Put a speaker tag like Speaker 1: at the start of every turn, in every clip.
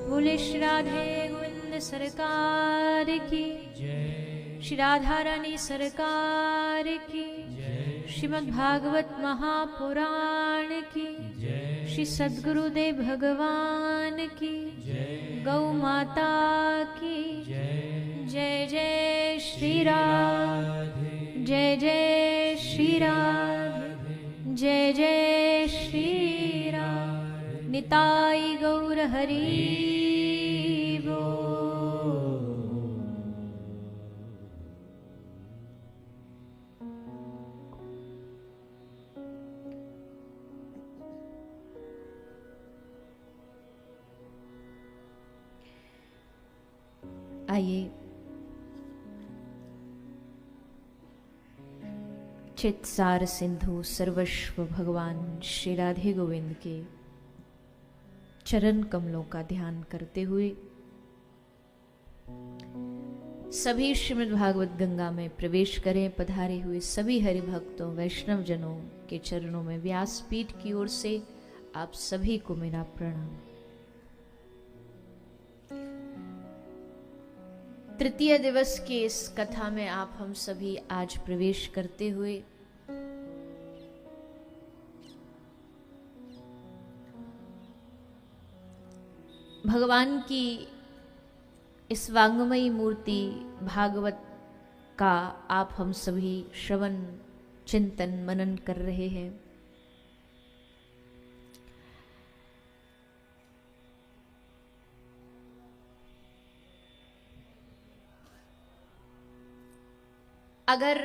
Speaker 1: बोले श्री राधे गोविंद सरकार की
Speaker 2: जय,
Speaker 1: श्री राधा रानी सरकार की
Speaker 2: जय,
Speaker 1: श्रीमद् भागवत महापुराण की
Speaker 2: जय,
Speaker 1: श्री सद्गुरुदेव भगवान की
Speaker 2: जय,
Speaker 1: गौ माता की
Speaker 2: जय,
Speaker 1: जय जय श्री राधे जय जय श्री राधे जय जय श्री राधे निताई गौर हरि बोल। आइए चित सार सिंधु सर्वस्व भगवान श्री राधे गोविंद के चरण कमलों का ध्यान करते हुए सभी श्रीमद् भागवत गंगा में प्रवेश करें। पधारे हुए सभी हरि भक्तों वैष्णव जनों के चरणों में व्यासपीठ की ओर से आप सभी को मेरा प्रणाम। तृतीय दिवस के इस कथा में आप हम सभी आज प्रवेश करते हुए भगवान की इस वांगमयी मूर्ति भागवत का आप हम सभी श्रवण चिंतन मनन कर रहे हैं। अगर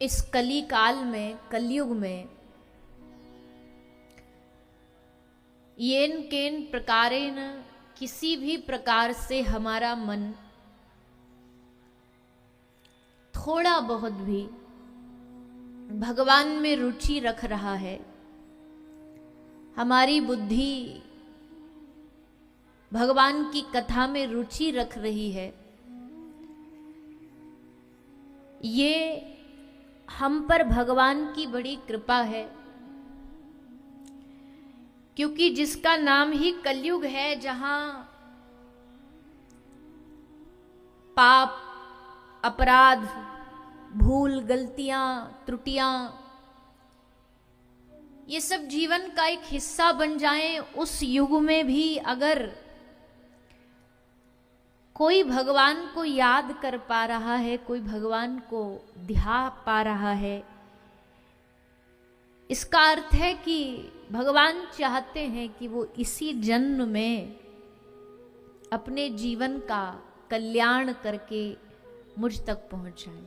Speaker 1: इस कली काल में कलयुग में येन केन प्रकारेण किसी भी प्रकार से हमारा मन थोड़ा बहुत भी भगवान में रुचि रख रहा है, हमारी बुद्धि भगवान की कथा में रुचि रख रही है, ये हम पर भगवान की बड़ी कृपा है। क्योंकि जिसका नाम ही कलयुग है, जहां पाप अपराध भूल गलतियां त्रुटियां ये सब जीवन का एक हिस्सा बन जाएं, उस युग में भी अगर कोई भगवान को याद कर पा रहा है, कोई भगवान को ध्या पा रहा है, इसका अर्थ है कि भगवान चाहते हैं कि वो इसी जन्म में अपने जीवन का कल्याण करके मुझ तक पहुंच जाए।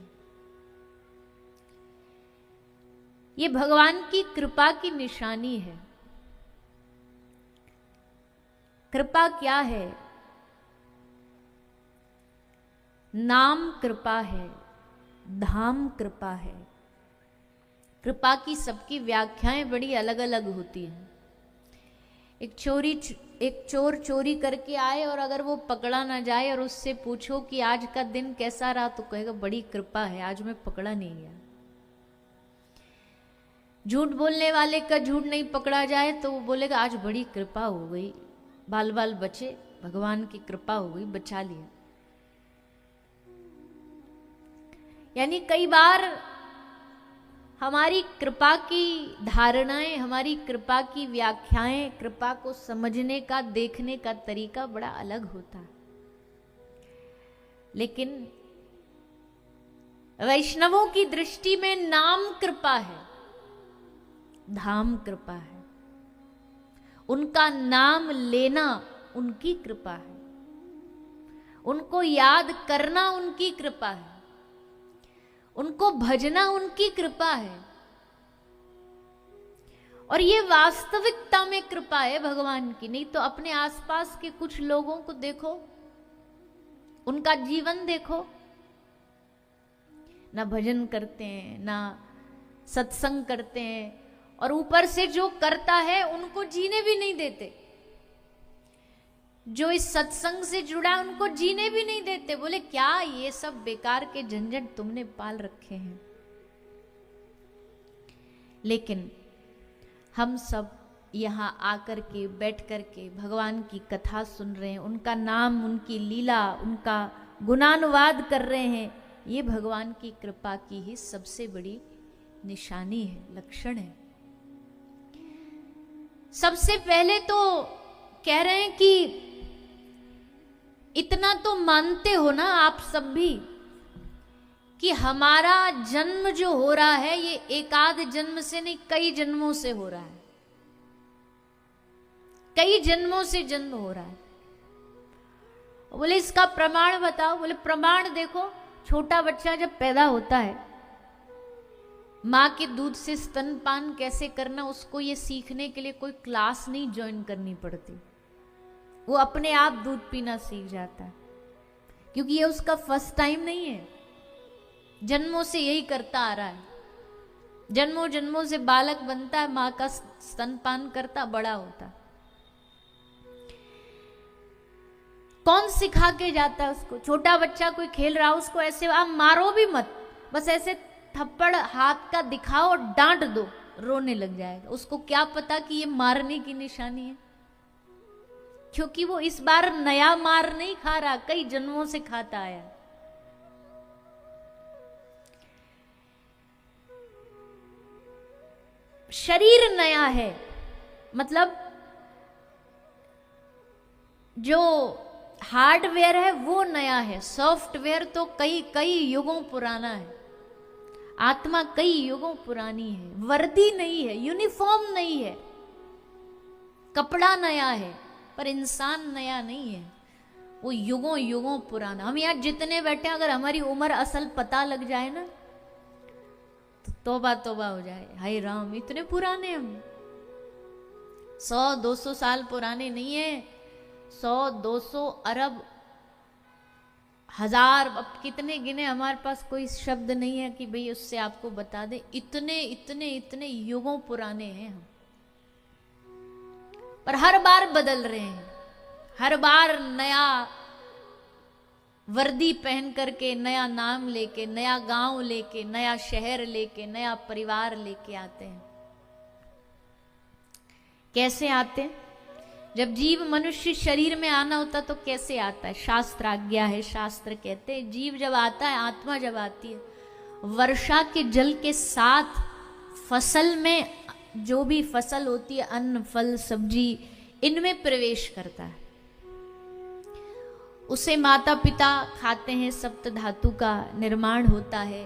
Speaker 1: ये भगवान की कृपा की निशानी है। कृपा क्या है? नाम कृपा है, धाम कृपा है। कृपा की सबकी व्याख्याएं बड़ी अलग अलग होती हैं। एक चोर चोरी करके आए और अगर वो पकड़ा ना जाए और उससे पूछो कि आज का दिन कैसा रहा, तो कहेगा बड़ी कृपा है, आज मैं पकड़ा नहीं गया। झूठ बोलने वाले का झूठ नहीं पकड़ा जाए तो वो बोलेगा आज बड़ी कृपा हो गई, बाल बाल बचे, भगवान की कृपा हो गई, बचा लिया। यानी कई बार हमारी कृपा की धारणाएं, हमारी कृपा की व्याख्याएं, कृपा को समझने का देखने का तरीका बड़ा अलग होता है। लेकिन वैष्णवों की दृष्टि में नाम कृपा है, धाम कृपा है। उनका नाम लेना उनकी कृपा है, उनको याद करना उनकी कृपा है, उनको भजना उनकी कृपा है। और ये वास्तविकता में कृपा है भगवान की। नहीं तो अपने आसपास के कुछ लोगों को देखो, उनका जीवन देखो, ना भजन करते हैं, ना सत्संग करते हैं, और ऊपर से जो करता है उनको जीने भी नहीं देते। जो इस सत्संग से जुड़ा है उनको जीने भी नहीं देते। बोले क्या ये सब बेकार के झंझट तुमने पाल रखे हैं। लेकिन हम सब यहाँ आकर के बैठ कर के भगवान की कथा सुन रहे हैं, उनका नाम, उनकी लीला, उनका गुणानुवाद कर रहे हैं, ये भगवान की कृपा की ही सबसे बड़ी निशानी है, लक्षण है। सबसे पहले तो कह रहे हैं कि इतना तो मानते हो ना आप सब भी कि हमारा जन्म जो हो रहा है ये एक आध जन्म से नहीं, कई जन्मों से हो रहा है, कई जन्मों से जन्म हो रहा है। बोले इसका प्रमाण बताओ। बोले प्रमाण देखो, छोटा बच्चा जब पैदा होता है, माँ के दूध से स्तनपान कैसे करना, उसको ये सीखने के लिए कोई क्लास नहीं ज्वाइन करनी पड़ती, वो अपने आप दूध पीना सीख जाता है, क्योंकि ये उसका फर्स्ट टाइम नहीं है, जन्मों से यही करता आ रहा है। जन्मों जन्मों से बालक बनता है, माँ का स्तनपान करता, बड़ा होता। कौन सिखा के जाता है उसको? छोटा बच्चा कोई खेल रहा हो, उसको ऐसे आप मारो भी मत, बस ऐसे थप्पड़ हाथ का दिखाओ और डांट दो, रोने लग जाएगा। उसको क्या पता कि ये मारने की निशानी है, क्योंकि वो इस बार नया मार नहीं खा रहा, कई जन्मों से खाता आया। शरीर नया है, मतलब जो हार्डवेयर है वो नया है, सॉफ्टवेयर तो कई कई युगों पुराना है। आत्मा कई युगों पुरानी है, वर्दी नहीं है, यूनिफॉर्म नहीं है, कपड़ा नया है, पर इंसान नया नहीं है, वो युगों युगों पुराना। हम यहाँ जितने बैठे हैं, अगर हमारी उम्र असल पता लग जाए ना तो तौबा तौबा हो जाए, हाय राम इतने पुराने हम। 100-200 साल पुराने नहीं है, 100-200 अरब हजार, अब कितने गिने, हमारे पास कोई शब्द नहीं है कि भाई उससे आपको बता दे, इतने इतने इतने युगों पुराने हैं हम। पर हर बार बदल रहे हैं, हर बार नया वर्दी पहन करके, नया नाम लेके, नया गांव लेके, नया शहर लेके, नया परिवार लेके आते हैं। कैसे आते हैं? जब जीव मनुष्य शरीर में आना होता तो कैसे आता है? शास्त्र आज्ञा है, शास्त्र कहते हैं जीव जब आता है, आत्मा जब आती है, वर्षा के जल के साथ फसल में, जो भी फसल होती है, अन्न फल सब्जी, इनमें प्रवेश करता है। उसे माता पिता खाते हैं, सप्त धातु का निर्माण होता है।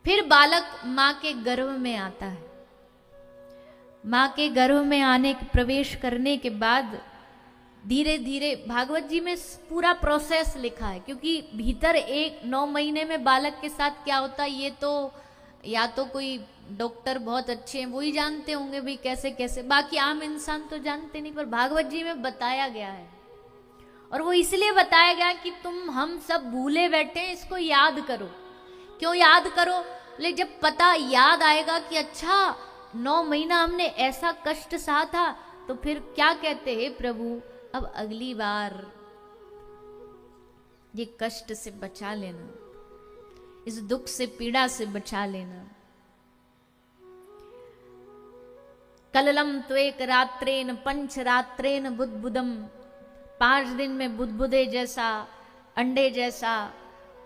Speaker 1: फिर बालक माँ के गर्भ में आता है। माँ के गर्भ में आने प्रवेश करने के बाद धीरे धीरे, भागवत जी में पूरा प्रोसेस लिखा है, क्योंकि भीतर 9 महीने में बालक के साथ क्या होता है ये तो या तो कोई डॉक्टर बहुत अच्छे हैं वो ही जानते होंगे भी कैसे कैसे, बाकी आम इंसान तो जानते नहीं, पर भागवत जी में बताया गया है। और वो इसलिए बताया गया कि तुम हम सब भूले बैठे हैं, इसको याद करो। क्यों याद करो? लेकिन जब पता याद आएगा कि अच्छा 9 महीना हमने ऐसा कष्ट सहा था, तो फिर क्या कहते हैं प्रभु, अब अगली बार ये कष्ट से बचा लेना, इस दुख से पीड़ा से बचा लेना। कललम त्वेक रात्रेन पंच रात्रेन बुदबुदम, 5 दिन में बुदबुदे जैसा, अंडे जैसा,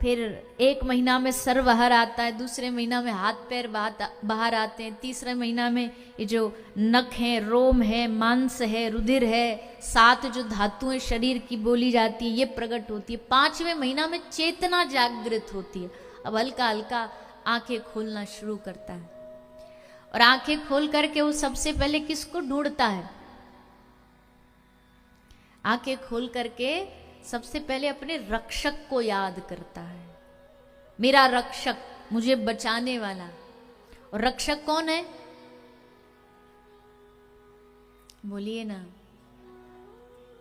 Speaker 1: फिर 1 महीना में सर्वहर आता है, दूसरे महीना में हाथ पैर बाहर आते हैं, तीसरे महीना में ये जो नख है, रोम है, मांस है, रुधिर है, 7 जो धातुएं शरीर की बोली जाती है ये प्रकट होती है। 5वें महीना में चेतना जागृत होती है। अब हल्का हल्का आंखें खोलना शुरू करता है, और आंखें खोल करके वो सबसे पहले किसको ढूंढता है? आंखें खोल करके सबसे पहले अपने रक्षक को याद करता है, मेरा रक्षक, मुझे बचाने वाला। और रक्षक कौन है? बोलिए ना,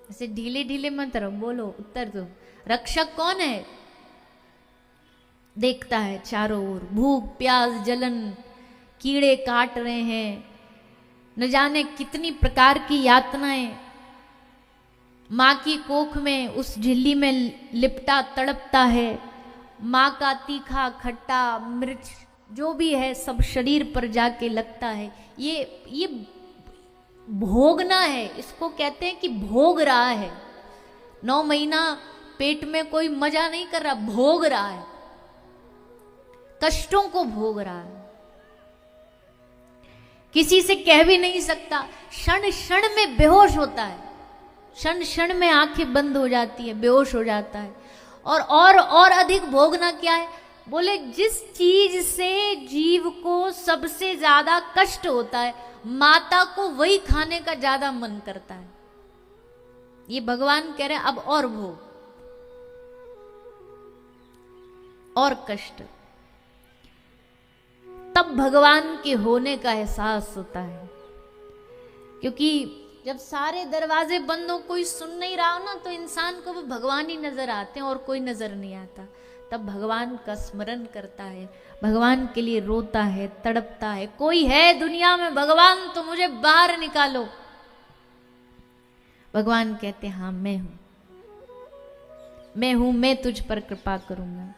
Speaker 1: ऐसे ढीले ढीले मत रहो, बोलो, उत्तर दो। रक्षक कौन है? देखता है चारों ओर, भूख प्यास जलन, कीड़े काट रहे हैं, न जाने कितनी प्रकार की यातनाएं, माँ की कोख में उस झिल्ली में लिपटा तड़पता है। माँ का तीखा खट्टा मिर्च जो भी है सब शरीर पर जाके लगता है। ये भोगना है, इसको कहते हैं कि भोग रहा है। 9 महीना पेट में कोई मजा नहीं कर रहा, भोग रहा है, कष्टों को भोग रहा है। किसी से कह भी नहीं सकता, क्षण क्षण में बेहोश होता है, क्षण क्षण में आंखें बंद हो जाती है, बेहोश हो जाता है। और अधिक भोगना क्या है? बोले जिस चीज से जीव को सबसे ज्यादा कष्ट होता है, माता को वही खाने का ज्यादा मन करता है। ये भगवान कह रहे हैं अब और भोग और कष्ट, तब भगवान के होने का एहसास होता है। क्योंकि जब सारे दरवाजे बंद हो, कोई सुन नहीं रहा हो ना, तो इंसान को वो भगवान ही नजर आते हैं और कोई नजर नहीं आता। तब भगवान का स्मरण करता है, भगवान के लिए रोता है, तड़पता है। कोई है दुनिया में भगवान तो मुझे बाहर निकालो। भगवान कहते हैं हाँ मैं हूं, मैं तुझ पर कृपा करूंगा।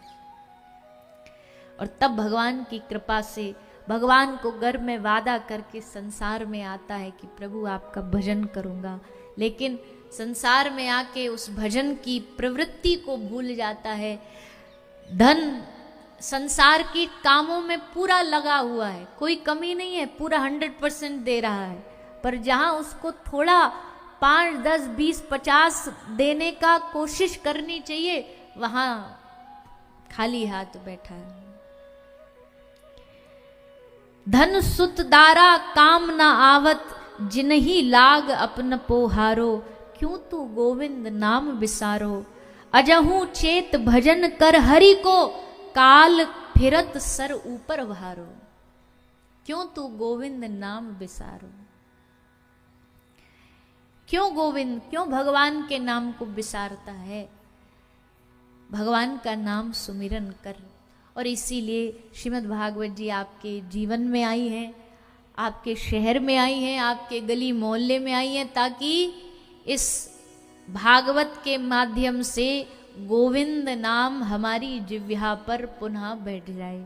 Speaker 1: और तब भगवान की कृपा से भगवान को गर्भ में वादा करके संसार में आता है कि प्रभु आपका भजन करूंगा। लेकिन संसार में आके उस भजन की प्रवृत्ति को भूल जाता है। धन संसार के कामों में पूरा लगा हुआ है, कोई कमी नहीं है, पूरा 100% दे रहा है। पर जहां उसको थोड़ा 5, 10, 20, 50 देने का कोशिश करनी चाहिए, वहां खाली हाथ बैठा है। धन सुत दारा काम न आवत, जिनहि लाग अपन पोहारो। क्यों तू गोविंद नाम बिसारो, अजहू चेत भजन कर हरि को। काल फिरत सर ऊपर भारो, क्यों तू गोविंद नाम बिसारो। क्यों गोविंद, क्यों भगवान के नाम को बिसारता है? भगवान का नाम सुमिरन कर। और इसीलिए श्रीमद् भागवत जी आपके जीवन में आई हैं, आपके शहर में आई हैं, आपके गली मोहल्ले में आई हैं, ताकि इस भागवत के माध्यम से गोविंद नाम हमारी जिह्वा पर पुनः बैठ जाए,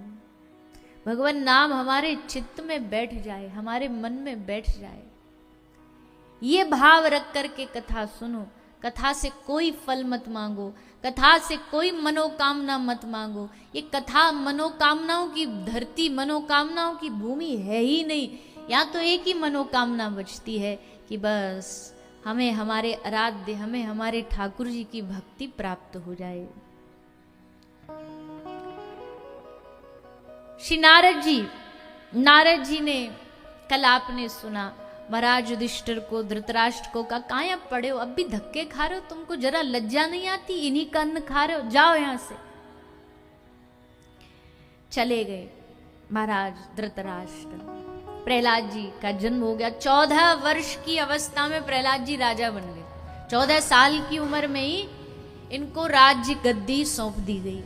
Speaker 1: भगवान नाम हमारे चित्त में बैठ जाए, हमारे मन में बैठ जाए। ये भाव रख करके कथा सुनो। कथा से कोई फल मत मांगो, कथा से कोई मनोकामना मत मांगो। ये कथा मनोकामनाओं की धरती, मनोकामनाओं की भूमि है ही नहीं। यहाँ तो एक ही मनोकामना बचती है कि बस हमें हमारे आराध्य, हमें हमारे ठाकुर जी की भक्ति प्राप्त हो जाए। श्री नारद जी ने कल आपने सुना, महाराज युधिष्ठिर को, धृतराष्ट्र को कहा काया पड़े हो, अब भी धक्के खा रहे हो, तुमको जरा लज्जा नहीं आती, इन्हीं का अन्न खा रहे हो, जाओ यहां से। चले गए महाराज धृतराष्ट्र। प्रहलाद जी का जन्म हो गया। 14 वर्ष की अवस्था में प्रहलाद जी राजा बन गए। 14 साल की उम्र में ही इनको राज्य गद्दी सौंप दी गई।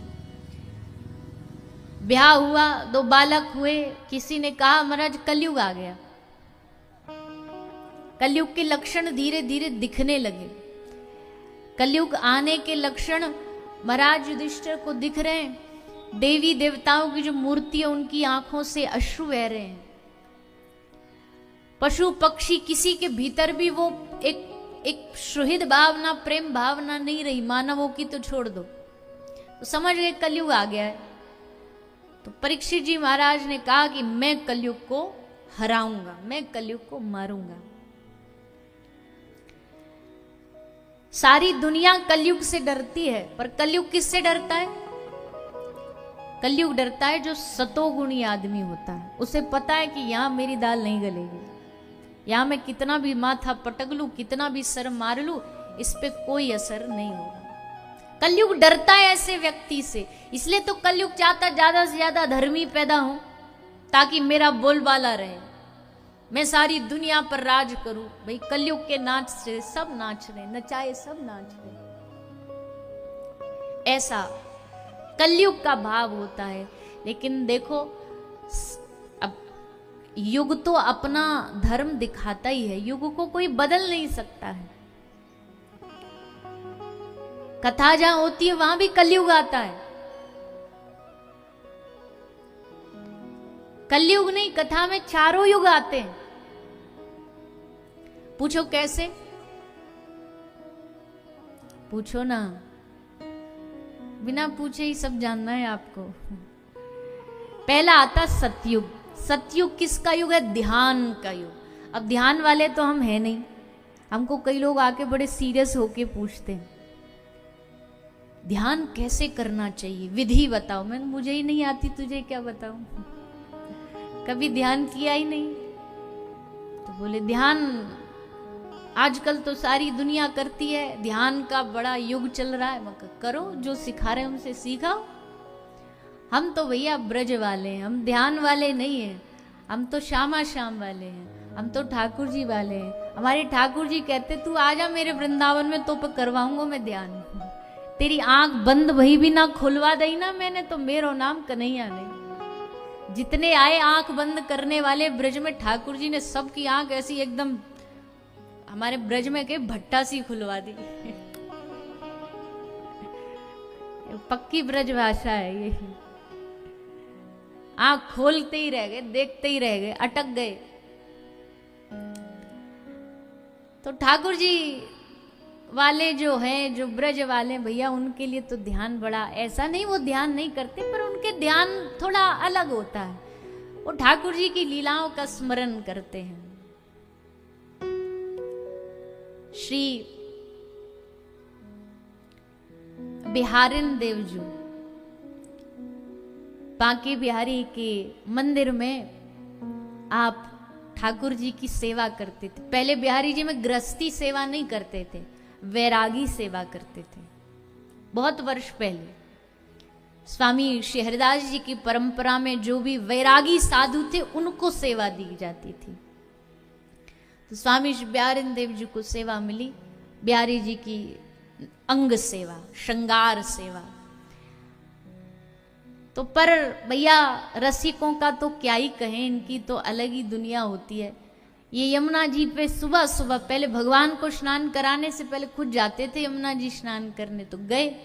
Speaker 1: ब्याह हुआ, 2 बालक हुए। किसी ने कहा महाराज कलयुग आ गया। कलयुग के लक्षण धीरे धीरे दिखने लगे। कलयुग आने के लक्षण महाराज युधिष्ठिर को दिख रहे हैं। देवी देवताओं की जो मूर्ति है उनकी आंखों से अश्रु बह रहे हैं। पशु पक्षी किसी के भीतर भी वो एक सुहृद भावना, प्रेम भावना नहीं रही, मानवों की तो छोड़ दो। तो समझ गए कलयुग आ गया है। तो परीक्षित जी महाराज ने कहा कि मैं कलयुग को हराऊंगा, मैं कलयुग को मारूंगा। सारी दुनिया कलयुग से डरती है, पर कलयुग किससे डरता है? कलयुग डरता है जो सतोगुणी आदमी होता है। उसे पता है कि यहां मेरी दाल नहीं गलेगी, यहां मैं कितना भी माथा पटक लूं, कितना भी सर मार लूं, इस पे कोई असर नहीं होगा। कलयुग डरता है ऐसे व्यक्ति से। इसलिए तो कलयुग चाहता ज्यादा से ज्यादा धर्मी पैदा हो, ताकि मेरा बोलबाला रहे, मैं सारी दुनिया पर राज करूं। भाई कलयुग के नाच से सब नाच रहे, नचाए सब नाच रहे, ऐसा कलयुग का भाव होता है। लेकिन देखो अब युग तो अपना धर्म दिखाता ही है, युग को कोई बदल नहीं सकता है। कथा जहां होती है वहां भी कलयुग आता है। कलयुग नहीं, कथा में चारों युग आते हैं। पूछो कैसे? पूछो ना, बिना पूछे ही सब जानना है आपको। पहला आता सतयुग। सतयुग किसका युग है? ध्यान का युग। अब ध्यान वाले तो हम हैं नहीं, हमको कई लोग आके बड़े सीरियस होके पूछते हैं ध्यान कैसे करना चाहिए, विधि बताओ। मैंने मुझे ही नहीं आती, तुझे क्या बताऊं, कभी ध्यान किया ही नहीं। तो बोले ध्यान आजकल तो सारी दुनिया करती है, ध्यान का बड़ा युग चल रहा है। मैं करो, जो सिखा रहे हैं उनसे सीखा। हम तो भैया ब्रज वाले हैं, हम ध्यान वाले नहीं हैं, हम तो श्यामा श्याम वाले हैं, हम तो ठाकुर जी वाले हैं। हमारे ठाकुर जी कहते तू आजा मेरे वृंदावन में, तो करवाऊंगा मैं ध्यान। तेरी आंख बंद भई भी ना खुलवा दई ना मैंने, तो मेरो नाम कन्हैया नहीं। जितने आए आंख बंद करने वाले ब्रज में, ठाकुर जी ने सबकी आंख ऐसी एकदम हमारे ब्रज में के भट्टा सी खुलवा दी। पक्की ब्रज भाषा है ये। आंख खोलते ही रह गए, देखते ही रह गए, अटक गए। तो ठाकुर जी वाले जो हैं, जो ब्रज वाले भैया, उनके लिए तो ध्यान बड़ा, ऐसा नहीं वो ध्यान नहीं करते, पर उनके ध्यान थोड़ा अलग होता है। वो ठाकुर जी की लीलाओं का स्मरण करते हैं। श्री बिहारिन देवजू बांके बिहारी के मंदिर में आप ठाकुर जी की सेवा करते थे। पहले बिहारी जी में गृहस्थी सेवा नहीं करते थे, वैरागी सेवा करते थे। बहुत वर्ष पहले स्वामी श्री हरिदास जी की परंपरा में जो भी वैरागी साधु थे उनको सेवा दी जाती थी। तो स्वामी श्री बिहारिन देव जी को सेवा मिली, बिहारी जी की अंग सेवा, श्रृंगार सेवा। तो पर भैया रसिकों का तो क्या ही कहें, इनकी तो अलग ही दुनिया होती है। ये यमुना जी पे सुबह सुबह पहले भगवान को स्नान कराने से पहले खुद जाते थे यमुना जी स्नान करने। तो गए,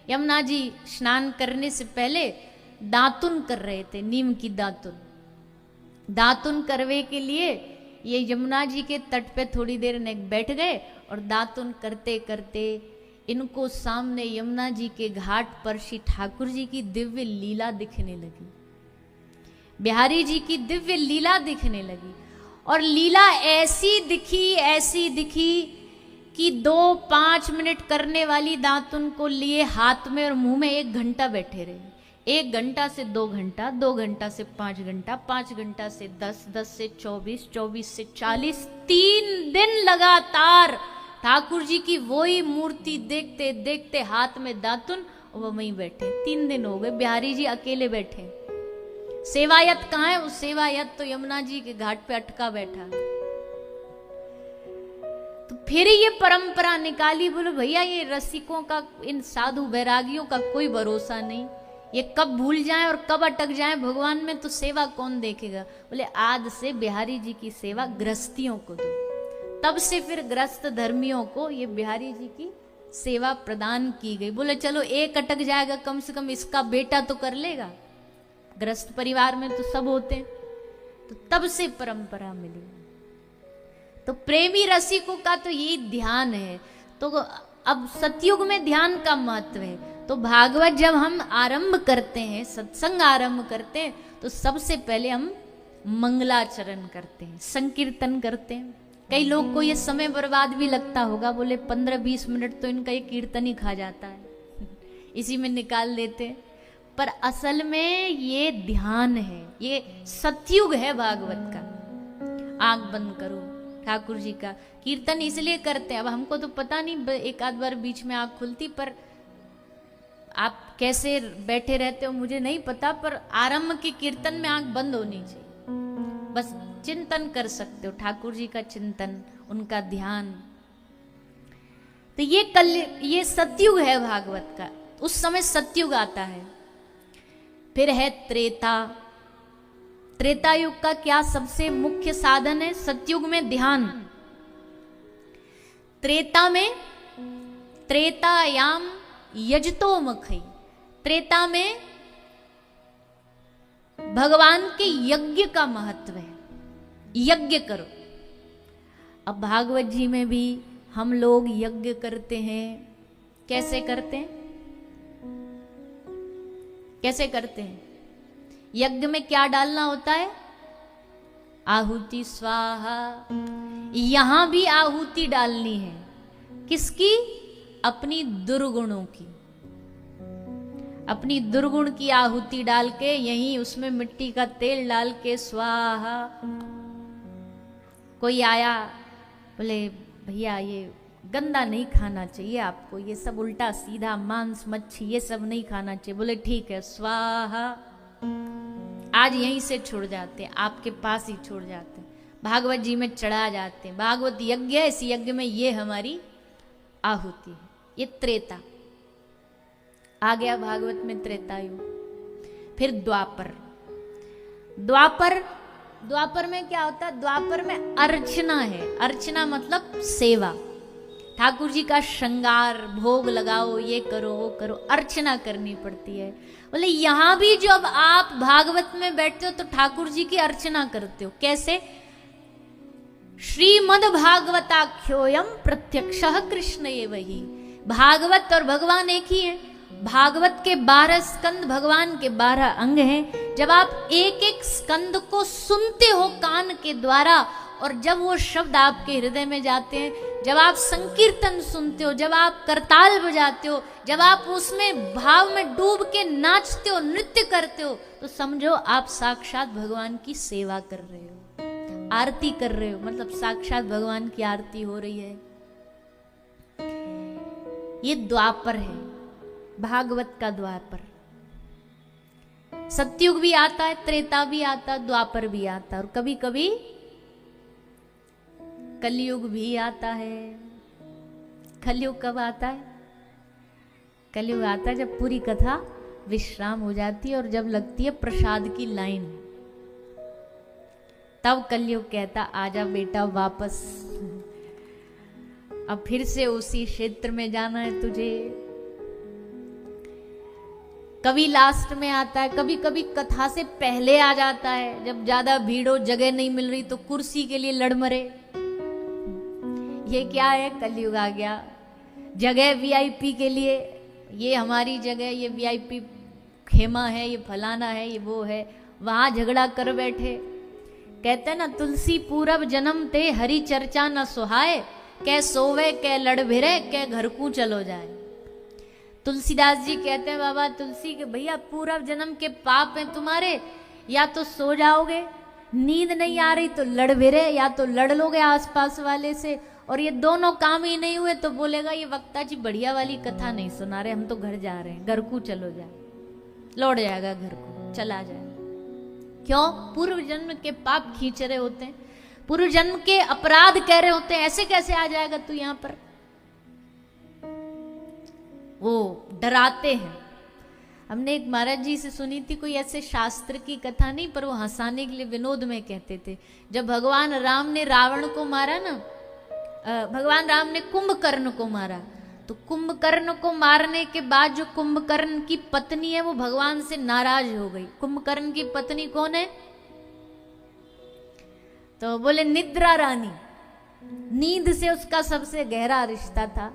Speaker 1: यमुना जी स्नान करने से पहले दातुन कर रहे थे, नीम की दातुन। दातुन करवे के लिए ये यमुना जी के तट पे थोड़ी देर बैठ गए और दातुन करते करते इनको सामने यमुना जी के घाट पर श्री ठाकुर जी की दिव्य लीला दिखने लगी, बिहारी जी की दिव्य लीला दिखने लगी। और लीला ऐसी दिखी कि 2-5 मिनट करने वाली दातुन को लिए हाथ में और मुंह में 1 घंटा बैठे रहे। 1 घंटा से 2 घंटा, 2 घंटा से 5 घंटा, 5 घंटा से 10, 10 से 24, 24 से 40, 3 दिन लगातार ठाकुर जी की वही मूर्ति देखते देखते हाथ में दातुन, वो वहीं बैठे। 3 दिन हो गए, बिहारी जी अकेले बैठे। सेवायत कहाँ है? वो सेवायत तो यमुना जी के घाट पे अटका बैठा। तो फिर ये परंपरा निकाली, बोले भैया ये रसिकों का, इन साधु वैरागियों का कोई भरोसा नहीं, ये कब भूल जाएं और कब अटक जाएं भगवान में, तो सेवा कौन देखेगा। बोले आज से बिहारी जी की सेवा गृहस्थियों को दो। तब से फिर गृहस्थ धर्मियों को ये बिहारी जी की सेवा प्रदान की गई। बोले चलो एक अटक जाएगा, कम से कम इसका बेटा तो कर लेगा। गृहस्थ परिवार में तो सब होते हैं, तो तब से परंपरा मिली। तो प्रेमी रसिकों का तो यही ध्यान है। तो अब सतयुग में ध्यान का महत्व है। तो भागवत जब हम आरंभ करते हैं, सत्संग आरंभ करते हैं, तो सबसे पहले हम मंगलाचरण करते हैं, संकीर्तन करते हैं। कई लोग को ये समय बर्बाद भी लगता होगा, बोले 15-20 मिनट तो इनका ये कीर्तन ही खा जाता है, इसी में निकाल देते। पर असल में ये ध्यान है, ये सतयुग है भागवत का। आंख बंद करो, ठाकुर जी का कीर्तन इसलिए करते हैं। अब हमको तो पता नहीं, एक आध बार बीच में आंख खुलती, पर आप कैसे बैठे रहते हो मुझे नहीं पता, पर आरंभ के कीर्तन में आंख बंद होनी चाहिए। बस चिंतन कर सकते हो, ठाकुर जी का चिंतन, उनका ध्यान। तो ये सतयुग है भागवत का। उस समय सतयुग आता है। फिर है त्रेता। त्रेता युग का क्या सबसे मुख्य साधन है? सतयुग में ध्यान। त्रेता में त्रेतायाम यजतो मखई। त्रेता में भगवान के यज्ञ का महत्व है। यज्ञ करो। अब भागवत जी में भी हम लोग यज्ञ करते हैं। कैसे करते हैं? कैसे करते हैं? यज्ञ में क्या डालना होता है? आहुति स्वाहा। यहां भी आहुति डालनी है। किसकी? अपनी दुर्गुणों की। अपनी दुर्गुण की आहुति डाल के यहीं उसमें मिट्टी का तेल डाल के स्वाहा। कोई आया, बोले भैया ये गंदा नहीं खाना चाहिए आपको, ये सब उल्टा सीधा मांस मच्छी ये सब नहीं खाना चाहिए। बोले ठीक है, स्वाहा। आज यहीं से छोड़ जाते हैं, आपके पास ही छोड़ जाते हैं, भागवत जी में चढ़ा जाते हैं। भागवत यज्ञ है, इस यज्ञ में ये हमारी आहुति है। ये त्रेता आ गया। भागवत में त्रेता युग। फिर द्वापर। द्वापर में क्या होता है? द्वापर में अर्चना है। अर्चना मतलब सेवा। ठाकुर जी का श्रृंगार, भोग लगाओ, ये करो वो करो, अर्चना करनी पड़ती है। बोले यहां भी जब आप भागवत में बैठते हो तो ठाकुर जी की अर्चना करते हो। कैसे? श्रीमद् भागवताख्योयम प्रत्यक्षः कृष्ण एव हि। भागवत और भगवान एक ही है। भागवत के 12 स्कंद, भगवान के 12 अंग हैं। जब आप एक एक स्कंद को सुनते हो कान के द्वारा, और जब वो शब्द आपके हृदय में जाते हैं, जब आप संकीर्तन सुनते हो, जब आप करताल बजाते हो, जब आप उसमें भाव में डूब के नाचते हो, नृत्य करते हो, तो समझो आप साक्षात भगवान की सेवा कर रहे हो, आरती कर रहे हो। मतलब साक्षात भगवान की आरती हो रही है। ये द्वापर है, भागवत का द्वापर। सतयुग भी आता है, त्रेता भी आता है, द्वापर भी आता है, और कभी कभी कलयुग भी आता है। कलयुग कब आता है? कलयुग आता है जब पूरी कथा विश्राम हो जाती है और जब लगती है प्रसाद की लाइन, तब कलयुग कहता आजा बेटा वापस, अब फिर से उसी क्षेत्र में जाना है तुझे। कभी लास्ट में आता है, कभी कभी कथा से पहले आ जाता है, जब ज्यादा भीड़ हो, जगह नहीं मिल रही तो कुर्सी के लिए लड़ मरे। ये क्या है? कलयुग आ गया। जगह वीआईपी के लिए, ये हमारी जगह, ये वीआईपी खेमा है, ये फलाना है, ये वो है, वहां झगड़ा कर बैठे। कहते ना, तुलसी पूरब जन्म ते हरि चर्चा न सुहाए, कै सोवे कै लड़ भिरे कै घर को चलो जाए। तुलसीदास जी कहते हैं बाबा तुलसी के, भैया पूर्व जन्म के पाप हैं तुम्हारे, या तो सो जाओगे, नींद नहीं आ रही तो लड़ भिरे, या तो लड़ लोगे आसपास वाले से, और ये दोनों काम ही नहीं हुए तो बोलेगा ये वक्ता जी बढ़िया वाली कथा नहीं सुना रहे, हम तो घर जा रहे हैं, घर को चलो जाए, लौट जाएगा घर को, चला जाएगा। क्यों? पूर्व जन्म के पाप खींच रहे होते हैं, पूर्व जन्म के अपराध कह रहे होते हैं, ऐसे कैसे आ जाएगा तू यहां पर। वो डराते हैं। हमने एक महाराज जी से सुनी थी, कोई ऐसे शास्त्र की कथा नहीं, पर वो हंसाने के लिए विनोद में कहते थे, जब भगवान राम ने रावण को मारा ना, भगवान राम ने कुंभकर्ण को मारा, तो कुंभकर्ण को मारने के बाद जो कुंभकर्ण की पत्नी है वो भगवान से नाराज हो गई। कुंभकर्ण की पत्नी कौन है? तो बोले निद्रा रानी। नींद से उसका सबसे गहरा रिश्ता था।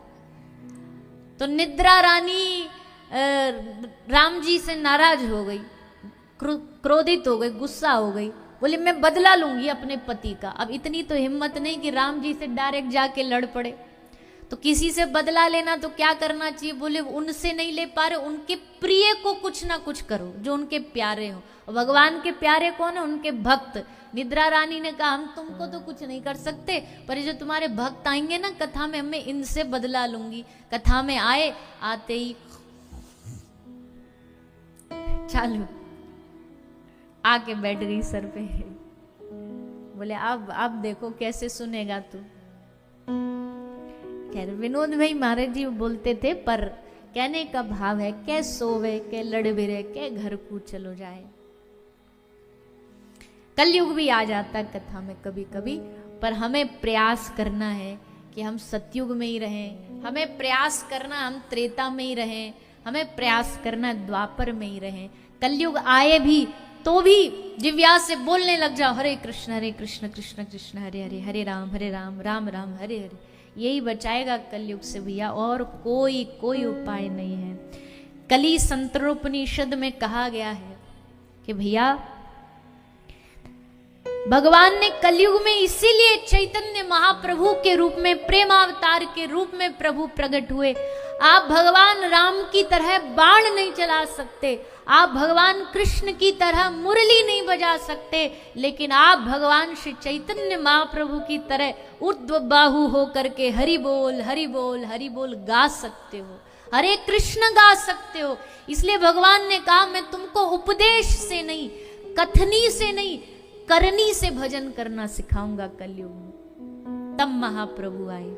Speaker 1: तो निद्रा रानी राम जी से नाराज हो गई, क्रोधित हो गई, गुस्सा हो गई, बोले मैं बदला लूंगी अपने पति का। अब इतनी तो हिम्मत नहीं कि राम जी से डायरेक्ट जाके लड़ पड़े, तो किसी से बदला लेना तो क्या करना चाहिए? बोले उनसे नहीं ले पा रहे, उनके प्रिय को कुछ ना कुछ करो, जो उनके प्यारे हो। और भगवान के प्यारे कौन है? उनके भक्त। निद्रा रानी ने कहा हम तुमको तो कुछ नहीं कर सकते, पर ये जो तुम्हारे भक्त आएंगे ना कथा में, मैं इनसे बदला लूंगी। कथा में आए, आते ही चालू आके बैठ गई सर पे। बोले अब देखो कैसे सुनेगा तू। खैर विनोद भाई महाराज जी बोलते थे, पर कहने का भाव है कै सोवे कै लड़ भिरे कै घर को चलो जाए। कलयुग भी आ जाता है कथा में कभी कभी, पर हमें प्रयास करना है कि हम सतयुग में ही रहें, हमें प्रयास करना हम त्रेता में ही रहें, हमें प्रयास करना द्वापर में ही रहें। कलयुग आए भी तो भी जिव्या से बोलने लग जाओ हरे कृष्ण कृष्ण कृष्ण हरे हरे, हरे राम राम राम हरे हरे, यही बचाएगा कलयुग से भैया, और कोई उपाय नहीं है। कली संतरोपनिषद में कहा गया है कि भैया भगवान ने कलयुग में इसीलिए चैतन्य महाप्रभु के रूप में, प्रेमावतार के रूप में प्रभु प्रकट हुए। आप भगवान राम की तरह बाण नहीं चला सकते, आप भगवान कृष्ण की तरह मुरली नहीं बजा सकते, लेकिन आप भगवान श्री चैतन्य महाप्रभु की तरह ऊर्ध्व बाहु होकर के हरि बोल हरि बोल हरि बोल गा सकते हो, हरे कृष्ण गा सकते हो। इसलिए भगवान ने कहा मैं तुमको उपदेश से नहीं, कथनी से नहीं, करनी से भजन करना सिखाऊंगा कलयुग में। तब महाप्रभु आए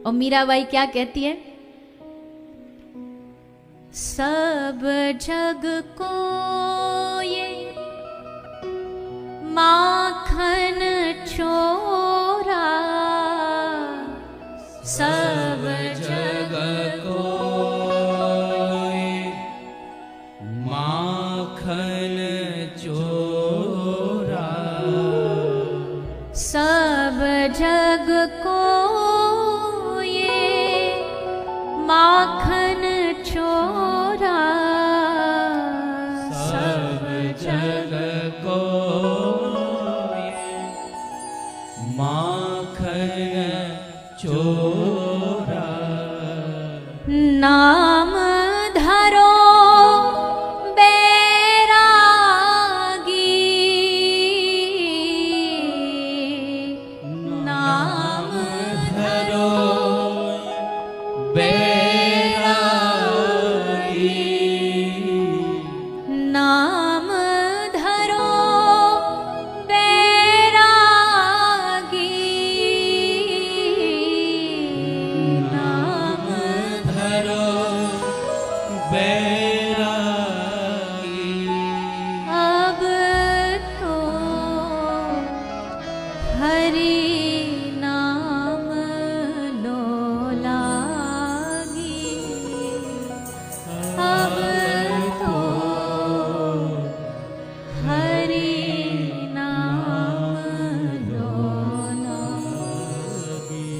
Speaker 1: और मीराबाई क्या कहती है, सब जग को ये माखन चोरा, सब जग
Speaker 2: को माखन चोरा,
Speaker 1: सब जग को ये माखन चोरा,
Speaker 2: सब जग को माखन चोरा,
Speaker 1: नाम धरो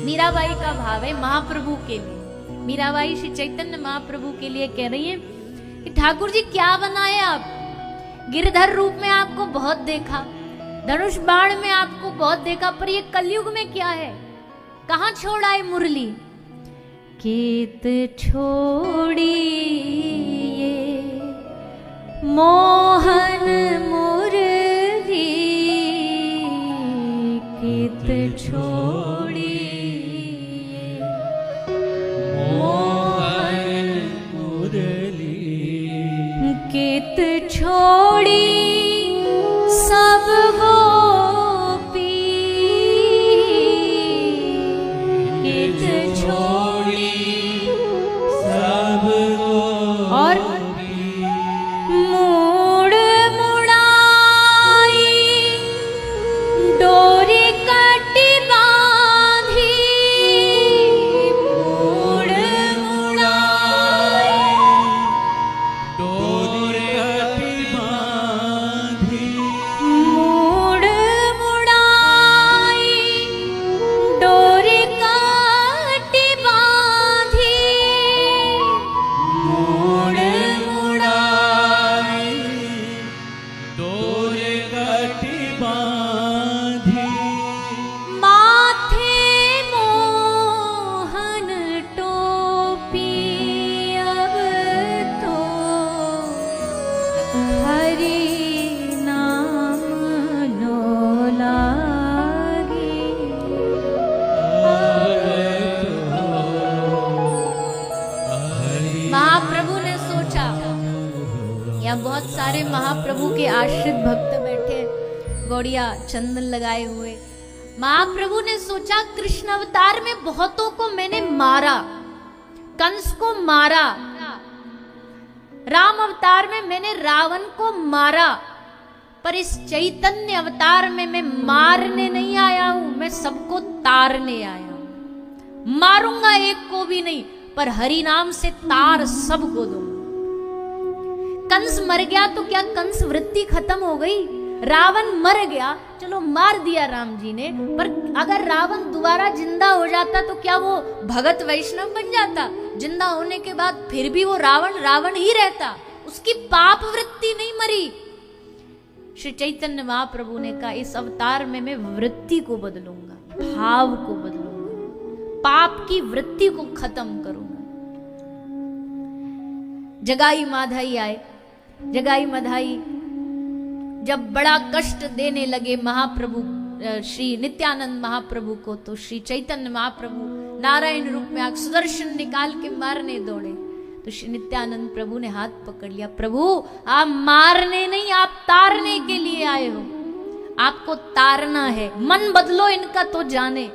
Speaker 1: मीराबाई का भाव है महाप्रभु के लिए। मीराबाई श्री चैतन्य महाप्रभु के लिए कह रही है कि ठाकुर जी क्या बनाए आप, गिरधर रूप में आपको बहुत देखा, धनुष बाण में आपको बहुत देखा, पर ये कलयुग में क्या है, कहाँ छोड़ आए मुरली। केत छोड़ी ये मोहन मुरली, केत छोड़ी
Speaker 2: मोहन मुरली,
Speaker 1: केत छोड़ी सब गोपी, केत छोड़ी
Speaker 2: सब
Speaker 1: और मूड़ मुड़ाई डोरी कटी बांधी, मूड़ मुड़ाई
Speaker 2: डोरी कटी बांधी,
Speaker 1: मूड़ मुड़ाई डोरी कटी बांधी,
Speaker 2: मूड़ मुड़ाई डोरी कटी बांधी,
Speaker 1: माथे मोहन टोपी अब तो हरि नाम लो लागी। महाप्रभु ने सोचा, यहाँ बहुत सारे महाप्रभु के आश्रित भक्त बैठे, गौड़िया चंदन लगाए हुए। महाप्रभु ने सोचा कृष्ण अवतार में बहुतों को मैंने मारा, कंस को मारा, राम अवतार में मैंने रावण को मारा, पर इस चैतन्य अवतार में मैं मारने नहीं आया हूं, मैं सबको तारने आया हूं। मारूंगा एक को भी नहीं, पर हरि नाम से तार सबको दूंगा। कंस मर गया तो क्या कंस वृत्ति खत्म हो गई? रावण मर गया, चलो मार दिया राम जी ने, पर अगर रावण दोबारा जिंदा हो जाता तो क्या वो भगत वैष्णव बन जाता? जिंदा होने के बाद फिर भी वो रावण ही रहता, उसकी पाप वृत्ति नहीं मरी। श्री चैतन्य महाप्रभु ने कहा इस अवतार में मैं वृत्ति को बदलूंगा, भाव को बदलूंगा, पाप की वृत्ति को खत्म करूंगा। जगाई माधाई आए। जगाई माधाई जब बड़ा कष्ट देने लगे महाप्रभु श्री नित्यानंद महाप्रभु को, तो श्री चैतन्य महाप्रभु नारायण रूप में आग सुदर्शन निकाल के मारने दौड़े। तो श्री नित्यानंद प्रभु ने हाथ पकड़ लिया, प्रभु आप मारने नहीं, आप तारने के लिए आए हो, आपको तारना है, मन बदलो इनका तो जाने।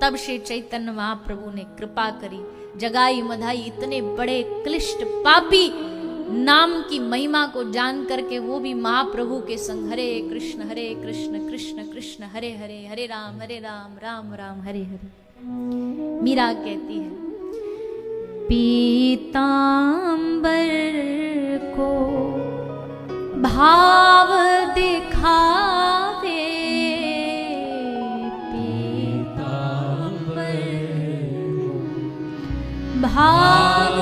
Speaker 1: तब श्री चैतन्य महाप्रभु ने कृपा करी। जगाई मधाई इतने बड़े क्लिष्ट पापी नाम की महिमा को जान करके वो भी महाप्रभु के संग हरे कृष्ण कृष्ण कृष्ण हरे हरे, हरे राम राम राम हरे हरे। मीरा कहती है पीतांबर को भाव दिखावे, पीतांबर भाव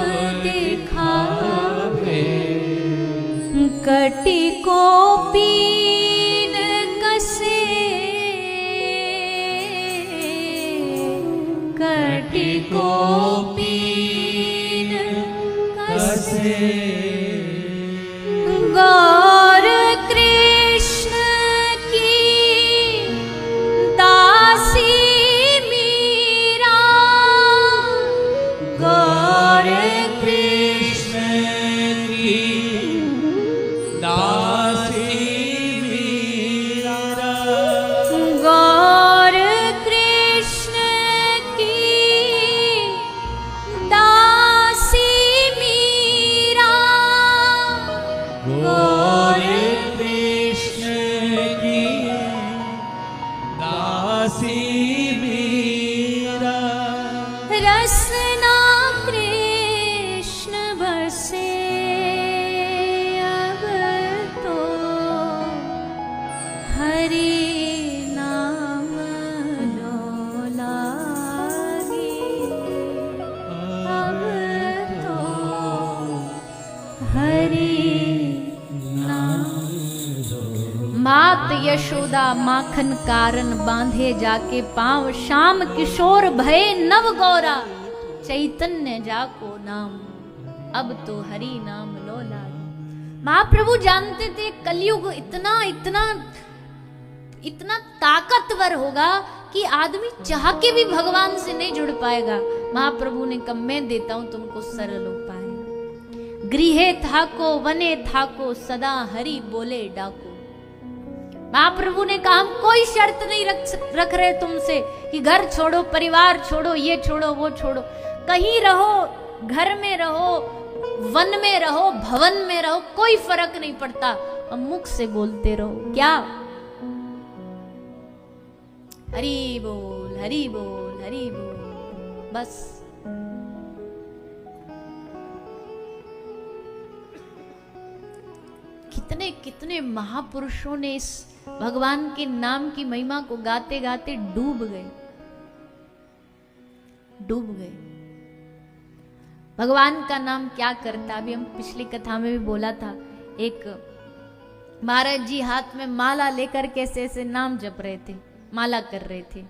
Speaker 1: दिखावे, कटी को पीन कसे, कटी को पीन कसे, गौर कृष्ण की दासी मीरा, गौर कृष्ण
Speaker 2: की दासी मीरा,
Speaker 1: गौर कृष्ण की दासी मीरा,
Speaker 2: गौर कृष्ण की दासी मीरा,
Speaker 1: रसना कृष्ण बसे अब तो, हरि नाम लो लागे अब तो, हरि मात यशोदा माखन कारण बांधे जाके पांव, श्याम किशोर भये नव गौरा, चैतन्य जाको नाम अब तो हरि नाम लो लागे। महाप्रभु जानते थे कलयुग इतना इतना इतना ताकतवर होगा कि आदमी चाह के भी भगवान से नहीं जुड़ पाएगा। महाप्रभु ने कहा मैं देता हूं तुमको सरल उपाय, गृहे थाको वने थाको सदा हरि बोले डाको। महाप्रभु ने कहा हम कोई शर्त नहीं रख रहे तुमसे कि घर छोड़ो, परिवार छोड़ो, ये छोड़ो वो छोड़ो, कहीं रहो, घर में रहो, वन में रहो, भवन में रहो, कोई फर्क नहीं पड़ता, और मुख से बोलते रहो क्या, हरि बोल हरि बोल हरि बोल, बस। कितने कितने महापुरुषों ने इस भगवान के नाम की महिमा को गाते गाते डूब गए, डूब गए। भगवान का नाम क्या करता, अभी हम पिछली कथा में भी बोला था, एक महाराज जी हाथ में माला लेकर कैसे ऐसे नाम जप रहे थे, माला कर रहे थे,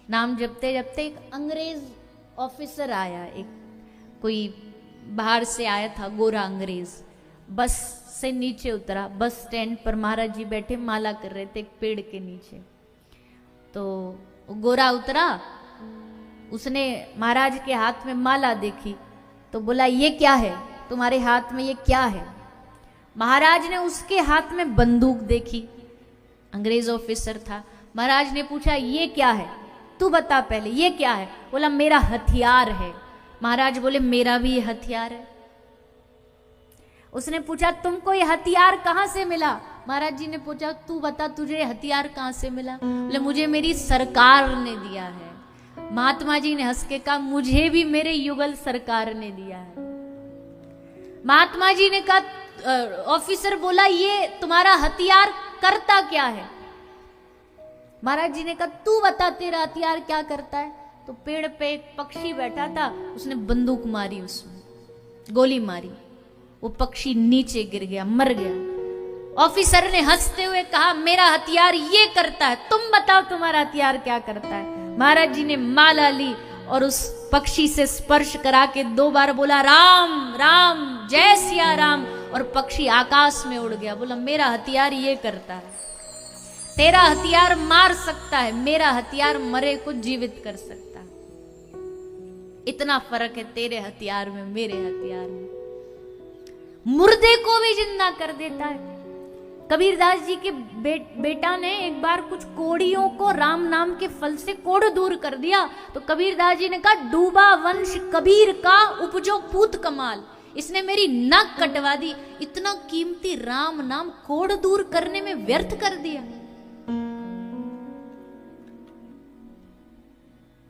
Speaker 1: नाम जपते जपते एक अंग्रेज ऑफिसर आया, एक कोई बाहर से आया था, गोरा अंग्रेज, बस से नीचे उतरा, बस स्टैंड पर महाराज जी बैठे माला कर रहे थे एक पेड़ के नीचे। तो गोरा उतरा, उसने महाराज के हाथ में माला देखी तो बोला ये क्या है तुम्हारे हाथ में, ये क्या है। महाराज ने उसके हाथ में बंदूक देखी, अंग्रेज ऑफिसर था। महाराज ने पूछा ये क्या है, तू बता पहले ये क्या है। बोला मेरा हथियार है। महाराज बोले मेरा भी ये हथियार है। उसने पूछा तुमको ये हथियार कहाँ से मिला। महाराज जी ने पूछा तू बता तुझे हथियार कहाँ से मिला। बोले मुझे मेरी सरकार ने दिया है। महात्मा जी ने हंस के कहा मुझे भी मेरे युगल सरकार ने दिया है। महात्मा जी ने कहा ऑफिसर बोला ये तुम्हारा हथियार करता क्या है? महाराज जी ने कहा तू बता तेरा हथियार क्या करता है? तो पेड़ पे एक पक्षी बैठा था, उसने बंदूक मारी, उसमें गोली मारी, वो पक्षी नीचे गिर गया, मर गया। ऑफिसर ने हंसते हुए कहा मेरा हथियार ये करता है, तुम बताओ तुम्हारा हथियार क्या करता है? महाराज जी ने माला ली और उस पक्षी से स्पर्श करा के 2 बार बोला राम राम जय सिया राम, और पक्षी आकाश में उड़ गया। बोला मेरा हथियार ये करता है, तेरा हथियार मार सकता है, मेरा हथियार मरे को जीवित कर सकता है। इतना फर्क है तेरे हथियार में मेरे हथियार में। मुर्दे को भी जिंदा कर देता है। कबीरदास जी के बेटा ने एक बार कुछ कोड़ियों को राम नाम के फल से कोड़ दूर कर दिया, तो कबीरदास जी ने कहा डूबा वंश कबीर का उपजो पूत कमाल, इसने मेरी नाक कटवा दी, इतना कीमती राम नाम कोड़ दूर करने में व्यर्थ कर दिया।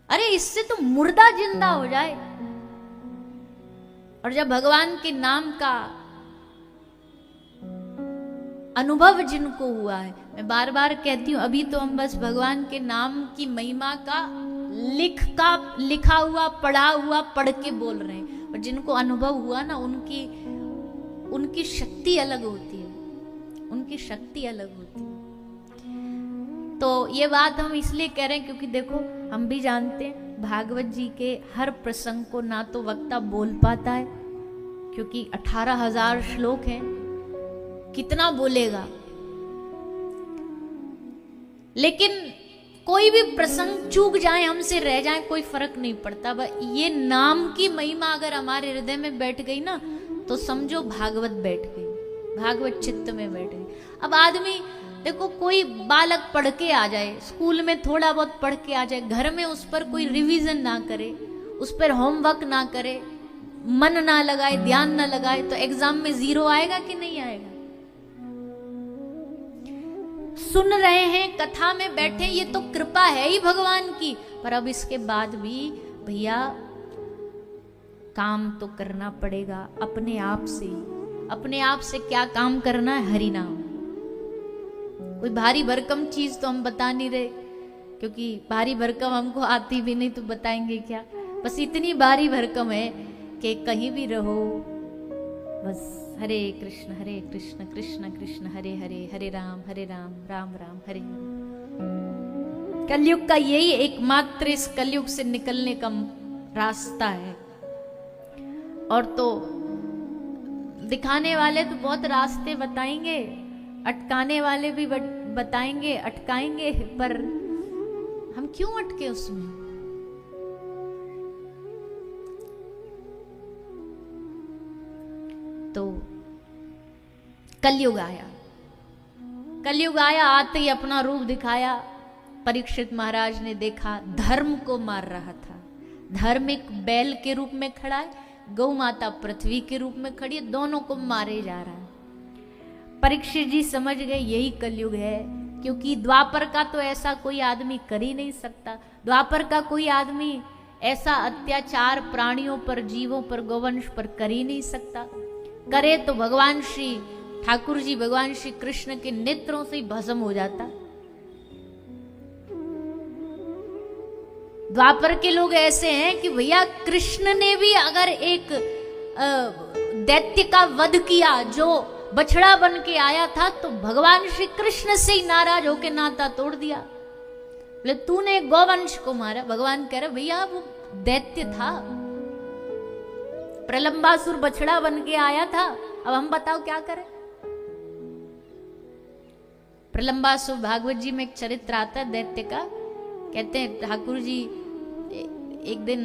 Speaker 1: अरे इससे तो मुर्दा जिंदा हो जाए। और जब भगवान के नाम का अनुभव जिनको हुआ है, मैं बार बार कहती हूं, अभी तो हम बस भगवान के नाम की महिमा का लिखा हुआ पढ़ा हुआ पढ़ के बोल रहे हैं, और जिनको अनुभव हुआ ना उनकी शक्ति अलग होती है, उनकी शक्ति अलग होती है। तो ये बात हम इसलिए कह रहे हैं क्योंकि देखो हम भी जानते हैं भागवत जी के हर प्रसंग को ना तो वक्ता बोल पाता है, क्योंकि 18,000 श्लोक हैं, कितना बोलेगा। लेकिन कोई भी प्रसंग चूक जाए, हमसे रह जाए, कोई फर्क नहीं पड़ता। ये नाम की महिमा अगर हमारे हृदय में बैठ गई ना, तो समझो भागवत बैठ गई, भागवत चित्त में बैठ गई। अब आदमी देखो, कोई बालक पढ़ के आ जाए, स्कूल में थोड़ा बहुत पढ़ के आ जाए, घर में उस पर कोई रिवीजन ना करे, उस पर होमवर्क ना करे, मन ना लगाए, ध्यान ना लगाए, तो एग्जाम में 0 आएगा कि नहीं आएगा? सुन रहे हैं, कथा में बैठे, ये तो कृपा है ही भगवान की, पर अब इसके बाद भी भैया काम तो करना पड़ेगा अपने आप से ही। अपने आप से क्या काम करना है? हरि नाम। कोई भारी भरकम चीज तो हम बता नहीं रहे, क्योंकि भारी भरकम हमको आती भी नहीं, तो बताएंगे क्या। बस इतनी भारी भरकम है कि कहीं भी रहो बस हरे कृष्ण कृष्ण कृष्ण हरे हरे, हरे राम राम राम हरे हरे। कलयुग का यही एकमात्र इस कलयुग से निकलने का रास्ता है। और तो दिखाने वाले तो बहुत रास्ते बताएंगे, अटकाने वाले भी बताएंगे, अटकाएंगे, पर हम क्यों अटके उसमें? तो कलयुग आया, कलयुग आया, आते ही अपना रूप दिखाया। परीक्षित महाराज ने देखा धर्म को मार रहा था। धर्म एक बैल के रूप में खड़ा है, गौ माता पृथ्वी के रूप में खड़ी है, दोनों को मारे जा रहा है। परीक्षित जी समझ गए यही कलयुग है, क्योंकि द्वापर का तो ऐसा कोई आदमी कर ही नहीं सकता। द्वापर का कोई आदमी ऐसा अत्याचार प्राणियों पर, जीवों पर, गोवंश पर कर ही नहीं सकता। करे तो भगवान श्री ठाकुर जी, भगवान श्री कृष्ण के नेत्रों से ही भस्म हो जाता। द्वापर के लोग ऐसे हैं कि भैया कृष्ण ने भी अगर एक दैत्य का वध किया जो बछड़ा बन के आया था, तो भगवान श्री कृष्ण से ही नाराज होकर नाता तोड़ दिया। बोले तूने गौवंश को मारा। भगवान कह रहे भैया वो दैत्य था, प्रलंबासुर बछड़ा बन के आया था, अब हम बताओ क्या करें। प्रलंबासुर भागवत जी में एक चरित्र आता है दैत्य का। कहते हैं ठाकुर जी एक दिन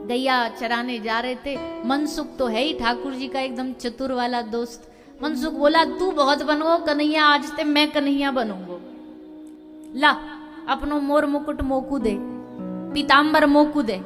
Speaker 1: गैया चराने जा रहे थे। मनसुख तो है ही ठाकुर जी का एकदम चतुर वाला दोस्त। मनसुख बोला तू बहुत बनो कन्हैया, आज ते मैं कन्हैया बनूंगो। ला अपनो मोर मुकुट मोकू दे, पीताम्बर मोकू दे।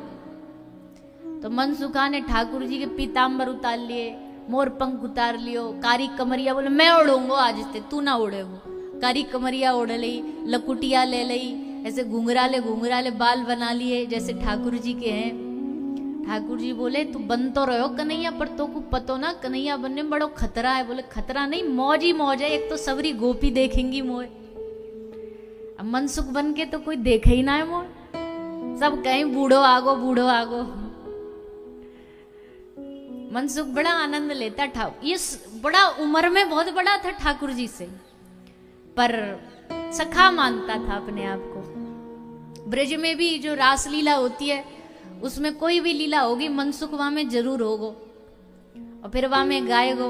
Speaker 1: तो मनसुखा ने ठाकुर जी के पीताम्बर उतार लिए, मोर पंख उतार लियो, कारी कमरिया बोले मैं ओढ़ूंगो आज ते, तू ना ओढ़े। वो कारी कमरिया ओढ़ ली, लकुटिया ले ली, ऐसे घुंघराले बाल बना लिए जैसे ठाकुर जी के हैं। ठाकुर जी बोले तू बन तो रहो कन्हैया, पर तो को पतो ना कन्हैया बनने में बड़ो खतरा है। बोले खतरा नहीं, मौज ही मौज है, एक तो सबरी गोपी देखेंगी मोए, अब मनसुख बन के तो कोई देखे ही ना है मोए, सब कहीं बूढ़ो आगो बूढ़ो आगो। मनसुख बड़ा आनंद लेता ठाकुर, ये बड़ा उम्र में बहुत बड़ा था ठाकुर जी से, पर सखा मानता था अपने आप को। ब्रज में भी जो रासलीला होती है उसमें कोई भी लीला होगी मनसुख वहां में जरूर होगो, और फिर वहां में गाएगो,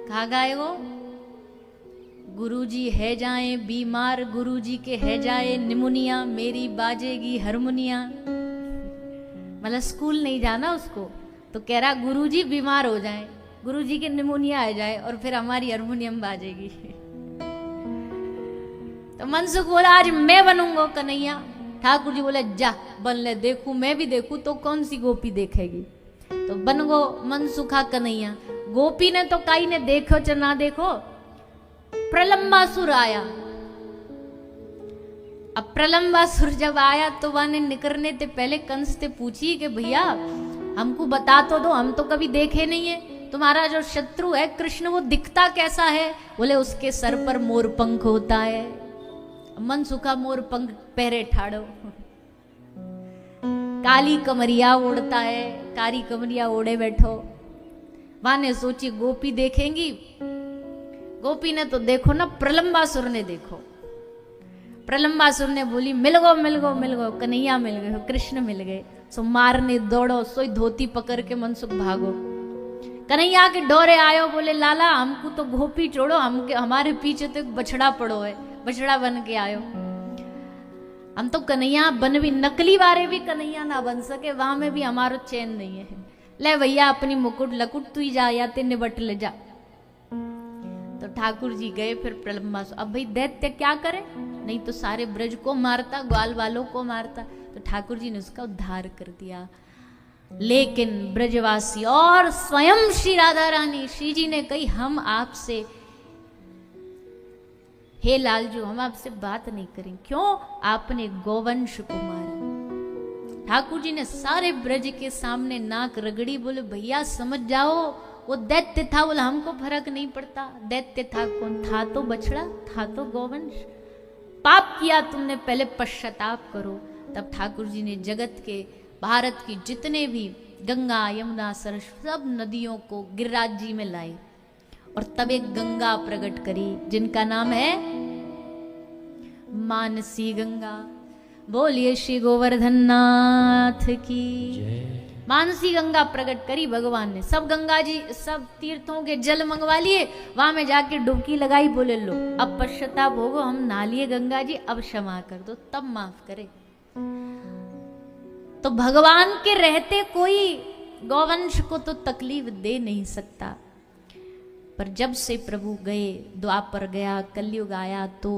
Speaker 1: कहा गाएगो, गुरुजी है जाए बीमार, गुरुजी के है जाए निमोनिया, मेरी बाजेगी हारमोनिया। मतलब स्कूल नहीं जाना उसको, तो कह रहा गुरुजी बीमार हो जाए, गुरुजी के निमोनिया आ जाए, और फिर हमारी हारमोनियम बाजेगी। तो मनसुख बोला आज मैं बनूंगा कन्हैया। ठाकुर जी बोले जा बन ले, देखू मैं भी देखू तो कौन सी गोपी देखेगी। तो बन गो मनसुखा कन्हैया। गोपी ने तो काई ने देखो च ना देखो, प्रलंबासुर आया। अब प्रलंबासुर जब आया तो वाने निकलने ते पहले कंस से पूछी कि भैया हमको बता तो दो, हम तो कभी देखे नहीं है, तुम्हारा जो शत्रु है कृष्ण वो दिखता कैसा है। बोले उसके सर पर मोर पंख होता है। मनसुखा मोर पंख पहरे ठाड़ो, काली कमरिया ओढ़ता है, कारी कमरिया ओढ़े बैठो। वाने सोची गोपी देखेंगी, गोपी ने तो देखो ना प्रलंबासुर ने देखो। प्रलंबासुर ने बोली मिल गो मिल गो मिल गो, कन्हैया मिल गए, कृष्ण मिल गए। सो मारने दौड़ो, सोई धोती पकड़ के मनसुख भागो। कन्हैया के डोरे आयो, बोले लाला हमको तो गोपी छोड़ो, हमारे पीछे तो एक बछड़ा पड़ो है, बछड़ा बन के आयो। हम तो कन्हैया बन भी, नकली वारे भी कन्हैया ना बन सके, वहां में भी हमारो चैन नहीं है। ले भैया अपनी मुकुट लकुट तू ही जा, या ते निबट ले जा। तो ठाकुर जी गए फिर प्रलंबासुर। अब भाई दैत्य क्या करे, नहीं तो सारे ब्रज को मारता, ग्वाल वालों को मारता। तो ठाकुर जी ने उसका उद्धार कर दिया। लेकिन ब्रजवासी और स्वयं श्री राधा रानी, श्री जी ने कही हम आपसे, हे लालजू हम आपसे बात नहीं करेंगे, क्यों, आपने गोवंश को मारा। ठाकुर जी ने सारे ब्रज के सामने नाक रगड़ी। बोले भैया समझ जाओ वो दैत्य था, बोला हमको फर्क नहीं पड़ता। दैत्य था कौन, था तो बछड़ा, था तो गोवंश। पाप किया तुमने, पहले पश्चाताप करो। तब ठाकुर जी ने जगत के, भारत की जितने भी गंगा यमुना सरस्वती सब नदियों को गिरिराज जी में लाए, और तब एक गंगा प्रकट करी जिनका नाम है मानसी गंगा। बोलिए श्री गोवर्धन नाथ की। मानसी गंगा प्रकट करी भगवान ने। सब गंगा जी, सब तीर्थों के जल मंगवा लिए, वहां में जाके डुबकी लगाई। बोले लो अब पश्चाताप होगो, हम नहा लिए गंगा जी, अब क्षमा कर दो, तब माफ करे। तो भगवान के रहते कोई गौवंश को तो तकलीफ दे नहीं सकता। पर जब से प्रभु गए, द्वापर गया, कलयुग आया, तो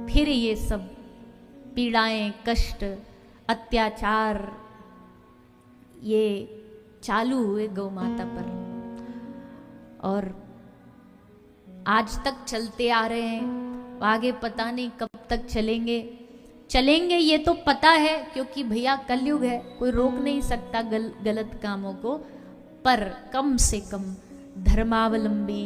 Speaker 1: फिर ये सब पीड़ाएं, कष्ट, अत्याचार ये चालू हुए गौ माता पर, और आज तक चलते आ रहे हैं। आगे पता नहीं कब तक चलेंगे ये तो पता है, क्योंकि भैया कलयुग है, कोई रोक नहीं सकता गलत कामों को। पर कम से कम धर्मावलंबी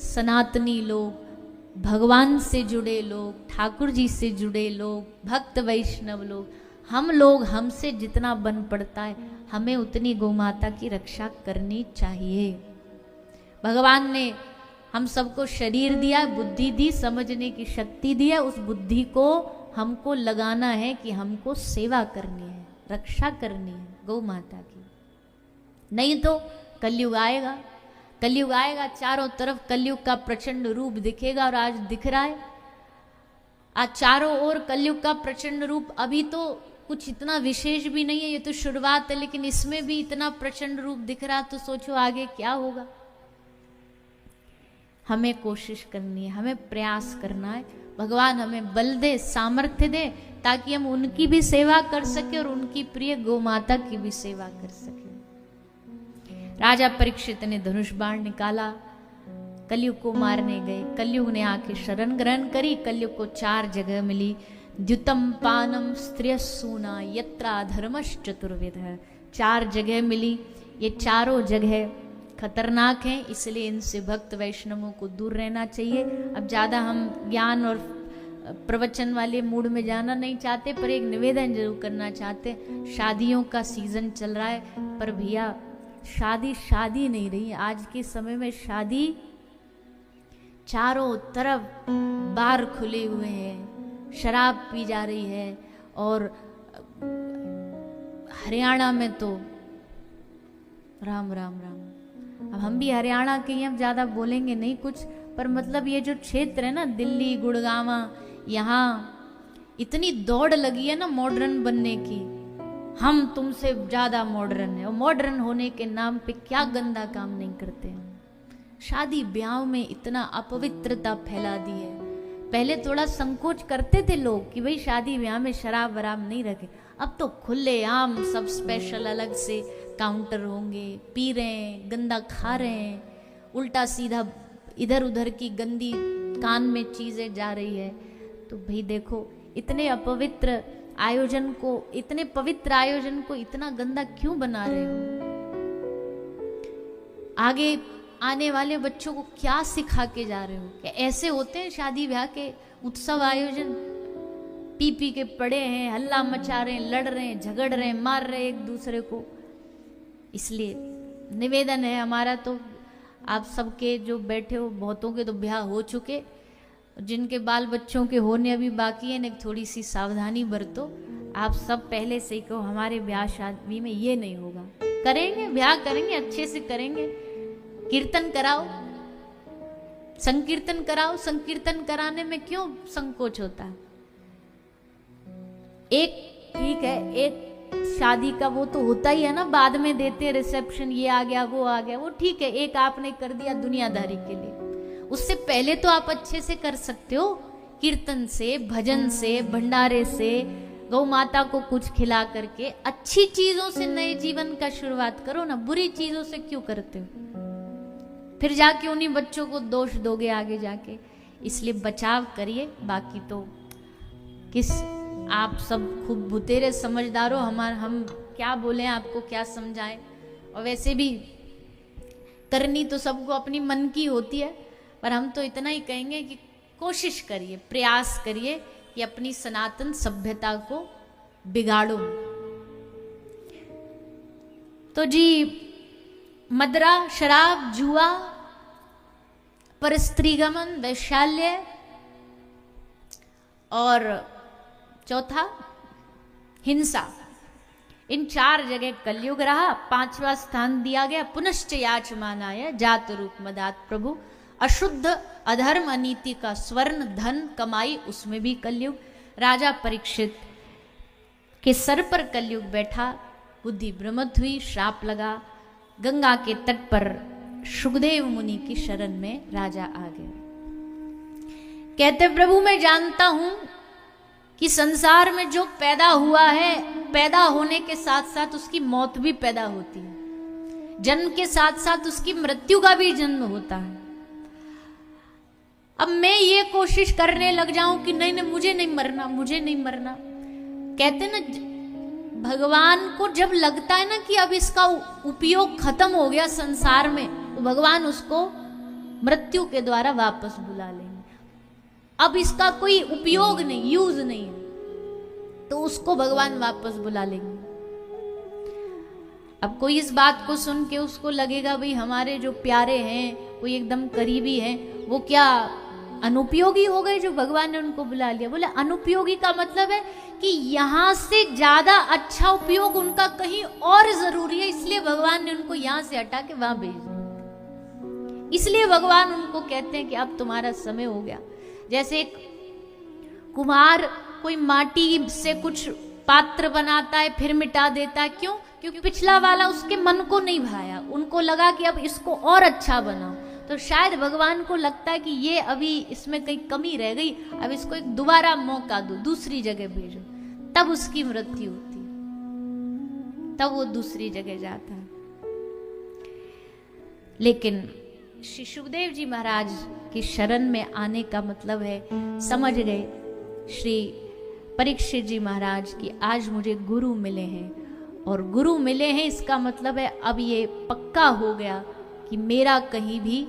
Speaker 1: सनातनी लोग, भगवान से जुड़े लोग, ठाकुर जी से जुड़े लोग, भक्त वैष्णव लोग, हमसे जितना बन पड़ता है हमें उतनी गौ माता की रक्षा करनी चाहिए। भगवान ने हम सबको शरीर दिया, बुद्धि दी, समझने की शक्ति दी है। उस बुद्धि को हमको लगाना है कि हमको सेवा करनी है, रक्षा करनी है गौ माता की। नहीं तो कलयुग आएगा, कलयुग आएगा, चारों तरफ कलयुग का प्रचंड रूप दिखेगा, और आज दिख रहा है। आज चारों ओर कलयुग का प्रचंड रूप। अभी तो कुछ इतना विशेष भी नहीं है, ये तो शुरुआत है, लेकिन इसमें भी इतना प्रचंड रूप दिख रहा, तो सोचो आगे क्या होगा। हमें कोशिश करनी है, हमें प्रयास करना है। भगवान हमें बल दे, सामर्थ्य दे, ताकि हम उनकी भी सेवा कर सके और उनकी प्रिय गौ माता की भी सेवा कर सके। राजा परीक्षित ने धनुष बाण निकाला, कलयुग को मारने गए। कलयुग ने आके शरण ग्रहण करी। कलयुग को 4 जगह मिली। द्युतम पानम स्त्रियसूना यत्रा धर्मश्चतुर्विध। 4 जगह मिली, ये चारों जगह खतरनाक हैं, इसलिए इनसे भक्त वैष्णवों को दूर रहना चाहिए। अब ज़्यादा हम ज्ञान और प्रवचन वाले मूड में जाना नहीं चाहते, पर एक निवेदन जरूर करना चाहते। शादियों का सीजन चल रहा है, पर भैया शादी नहीं रही। आज के समय में शादी चारों तरफ बार खुले हुए हैं, शराब पी जा रही है, और हरियाणा में तो राम राम राम। अब हम भी हरियाणा के हैं, अब ज़्यादा बोलेंगे नहीं कुछ, पर मतलब ये जो क्षेत्र है ना, दिल्ली गुड़गांव, यहाँ इतनी दौड़ लगी है ना मॉडर्न बनने की, हम तुमसे ज़्यादा मॉडर्न है, और मॉडर्न होने के नाम पे क्या गंदा काम नहीं करते हैं। शादी ब्याह में इतना अपवित्रता फैला दी है। पहले थोड़ा संकोच करते थे लोग कि भाई शादी ब्याह में शराब वराब नहीं रखे, अब तो खुले आम सब स्पेशल अलग से काउंटर होंगे, पी रहे हैं, गंदा खा रहे हैं, उल्टा सीधा इधर उधर की गंदी कान में चीजें जा रही है। तो भाई देखो, इतने अपवित्र आयोजन को, इतने पवित्र आयोजन को इतना गंदा क्यों बना रहे हो? आगे आने वाले बच्चों को क्या सिखा के जा रहे हो? क्या ऐसे होते हैं शादी ब्याह के उत्सव आयोजन? पी पी के पड़े हैं, हल्ला मचा रहे हैं, लड़ रहे हैं, झगड़ रहे हैं, मार रहे हैं एक दूसरे को। इसलिए निवेदन है हमारा, तो आप सबके जो बैठे हो, बहुतों के तो ब्याह हो चुके, जिनके बाल बच्चों के होने अभी बाकी है, थोड़ी सी सावधानी बरतो। आप सब पहले से ही कहो हमारे ब्याह शादी में ये नहीं होगा, करेंगे ब्याह करेंगे, अच्छे से करेंगे, कीर्तन कराओ, संकीर्तन कराओ। संकीर्तन कराने में क्यों संकोच होता है? एक ठीक है, एक शादी का वो तो होता ही है ना, बाद में देते हैं रिसेप्शन, ये आ गया वो आ गया, वो ठीक है, एक आपने कर दिया दुनियादारी के लिए। उससे पहले तो आप अच्छे से कर सकते हो, कीर्तन से, भजन से, भंडारे से, गौ माता को कुछ खिला करके, अच्छी चीजों से नए जीवन का शुरुआत करो ना। बुरी चीजों से क्यों करते हो? फिर जाके उन्हीं बच्चों को दोष दोगे आगे जाके। इसलिए बचाव करिए। बाकी तो किस, आप सब खूब भुतेरे समझदार हो, हम क्या बोले आपको, क्या समझाएं। और वैसे भी करनी तो सबको अपनी मन की होती है, पर हम तो इतना ही कहेंगे कि कोशिश करिए, प्रयास करिए कि अपनी सनातन सभ्यता को बिगाड़ो। तो जी, मदरा, शराब, जुआ, परस्त्रीगमन, वैशाल्य, और चौथा हिंसा, इन 4 जगह कलयुग रहा। 5वां स्थान दिया गया पुनश्च याचमानाय जात रूप मदात प्रभु। अशुद्ध, अधर्म, अनीति का स्वर्ण धन कमाई, उसमें भी कलयुग। राजा परीक्षित के सर पर कलयुग बैठा, बुद्धि भ्रमित हुई, श्राप लगा। गंगा के तट पर शुकदेव मुनि की शरण में राजा आ गए। कहते प्रभु मैं जानता हूं कि संसार में जो पैदा हुआ है, पैदा होने के साथ साथ उसकी मौत भी पैदा होती है, जन्म के साथ साथ उसकी मृत्यु का भी जन्म होता है। अब मैं ये कोशिश करने लग जाऊं कि नहीं नहीं मुझे नहीं मरना, मुझे नहीं मरना। कहते ना, भगवान को जब लगता है ना कि अब इसका उपयोग खत्म हो गया संसार में, तो भगवान उसको मृत्यु के द्वारा वापस बुला लेंगे। अब इसका कोई उपयोग नहीं, यूज नहीं है, तो उसको भगवान वापस बुला लेंगे। अब कोई इस बात को सुन के उसको लगेगा भाई हमारे जो प्यारे हैं, कोई एकदम करीबी हैं, वो क्या अनुपयोगी हो गए जो भगवान ने उनको बुला लिया? बोले अनुपयोगी का मतलब है कि यहां से ज्यादा अच्छा उपयोग उनका कहीं और जरूरी है, इसलिए भगवान ने उनको यहां से हटा के वहां भेज दिया। इसलिए भगवान उनको कहते हैं कि अब तुम्हारा समय हो गया। जैसे एक कुम्हार कोई माटी से कुछ पात्र बनाता है, फिर मिटा देता है, क्यों? क्योंकि पिछला वाला उसके मन को नहीं भाया, उनको लगा कि अब इसको और अच्छा बनाओ। तो शायद भगवान को लगता है कि ये अभी इसमें कहीं कमी रह गई, अब इसको एक दोबारा मौका दो, दूसरी जगह भेजो, तब उसकी मृत्यु होती, तब वो दूसरी जगह जाता है। लेकिन श्री सुखदेव जी महाराज की शरण में आने का मतलब है, समझ गए श्री परीक्षित जी महाराज की आज मुझे गुरु मिले हैं, और गुरु मिले हैं, इसका मतलब है अब ये पक्का हो गया कि मेरा कहीं भी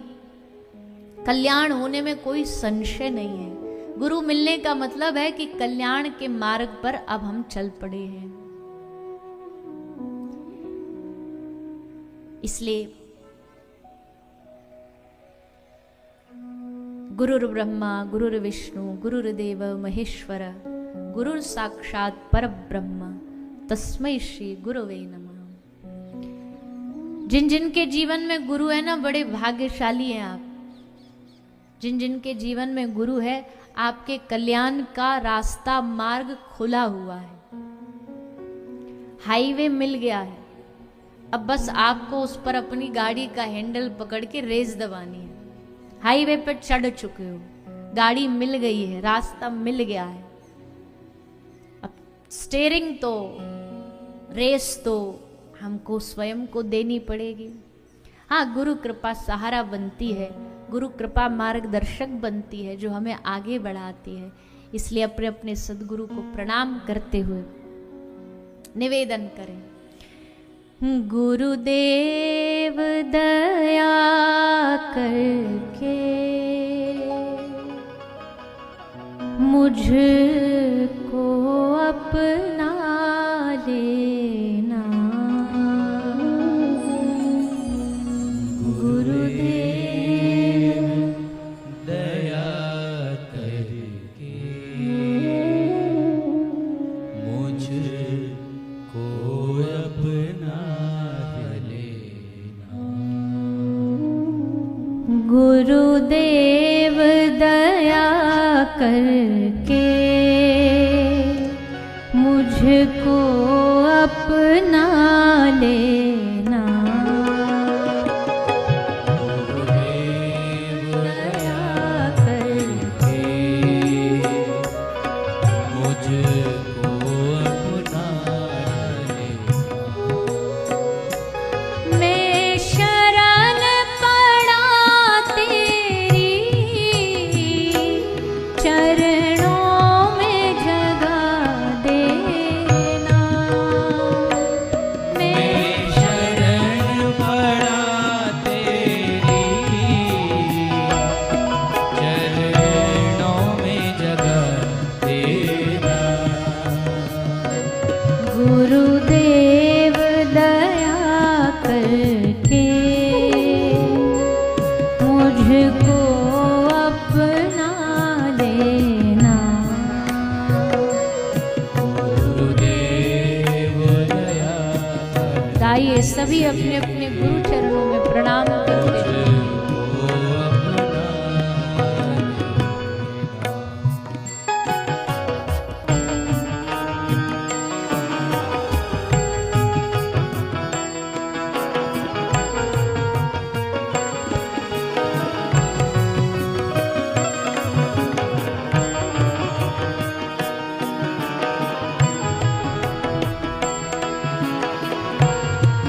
Speaker 1: कल्याण होने में कोई संशय नहीं है। गुरु मिलने का मतलब है कि कल्याण के मार्ग पर अब हम चल पड़े हैं। इसलिए गुरुर्ब्रह्मा गुरुर्विष्णु गुरुर्देव महेश्वर गुरुर साक्षात परब्रह्म तस्मै श्री गुरुवे नमः। जिन जिन के जीवन में गुरु है ना, बड़े भाग्यशाली हैं आप। जिन जिन के जीवन में गुरु है, आपके कल्याण का रास्ता मार्ग खुला हुआ है, हाईवे मिल गया है। अब बस आपको उस पर अपनी गाड़ी का हैंडल पकड़ के रेस दबानी है। हाईवे पर चढ़ चुके हो, गाड़ी मिल गई है, रास्ता मिल गया है। अब स्टीयरिंग तो, रेस तो हमको स्वयं को देनी पड़ेगी। हाँ, गुरु कृपा सहारा बनती है, गुरु कृपा मार्गदर्शक बनती है, जो हमें आगे बढ़ाती है। इसलिए अपने अपने सदगुरु को प्रणाम करते हुए निवेदन करें, गुरुदेव दया करके मुझको अपना लेना, गुरुदेव
Speaker 2: दया करके मुझको अपना लेना,
Speaker 1: गुरुदेव दया करके मुझको अपना लेना,
Speaker 2: गुरुदेव दया करके मुझको अपना लेना,
Speaker 1: मैं शरण पड़ा तेरी चरणों में जगह देना, मैं
Speaker 2: शरण पड़ा तेरी चरणों में जगह देना,
Speaker 1: गुरुदेव दया करके मुझको अपना लेना,
Speaker 2: गुरुदेव दया
Speaker 1: गाइए सभी अपने अपने गुरु चरणों में प्रणाम करते हुए।
Speaker 2: मुझको अपना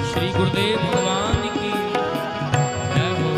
Speaker 2: श्री गुरुदेव भगवान की जय हो।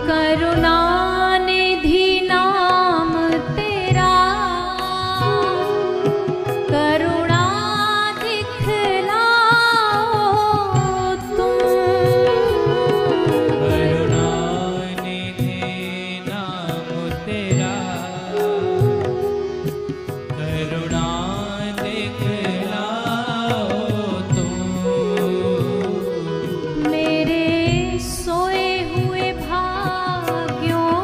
Speaker 1: करुणानिधि नाम तेरा, करुणा दिखलाओ तुम,
Speaker 2: करुणानिधि नाम तेरा, करुणा दिखलाओ तुम,
Speaker 1: मेरे सोए हुए भाग्यों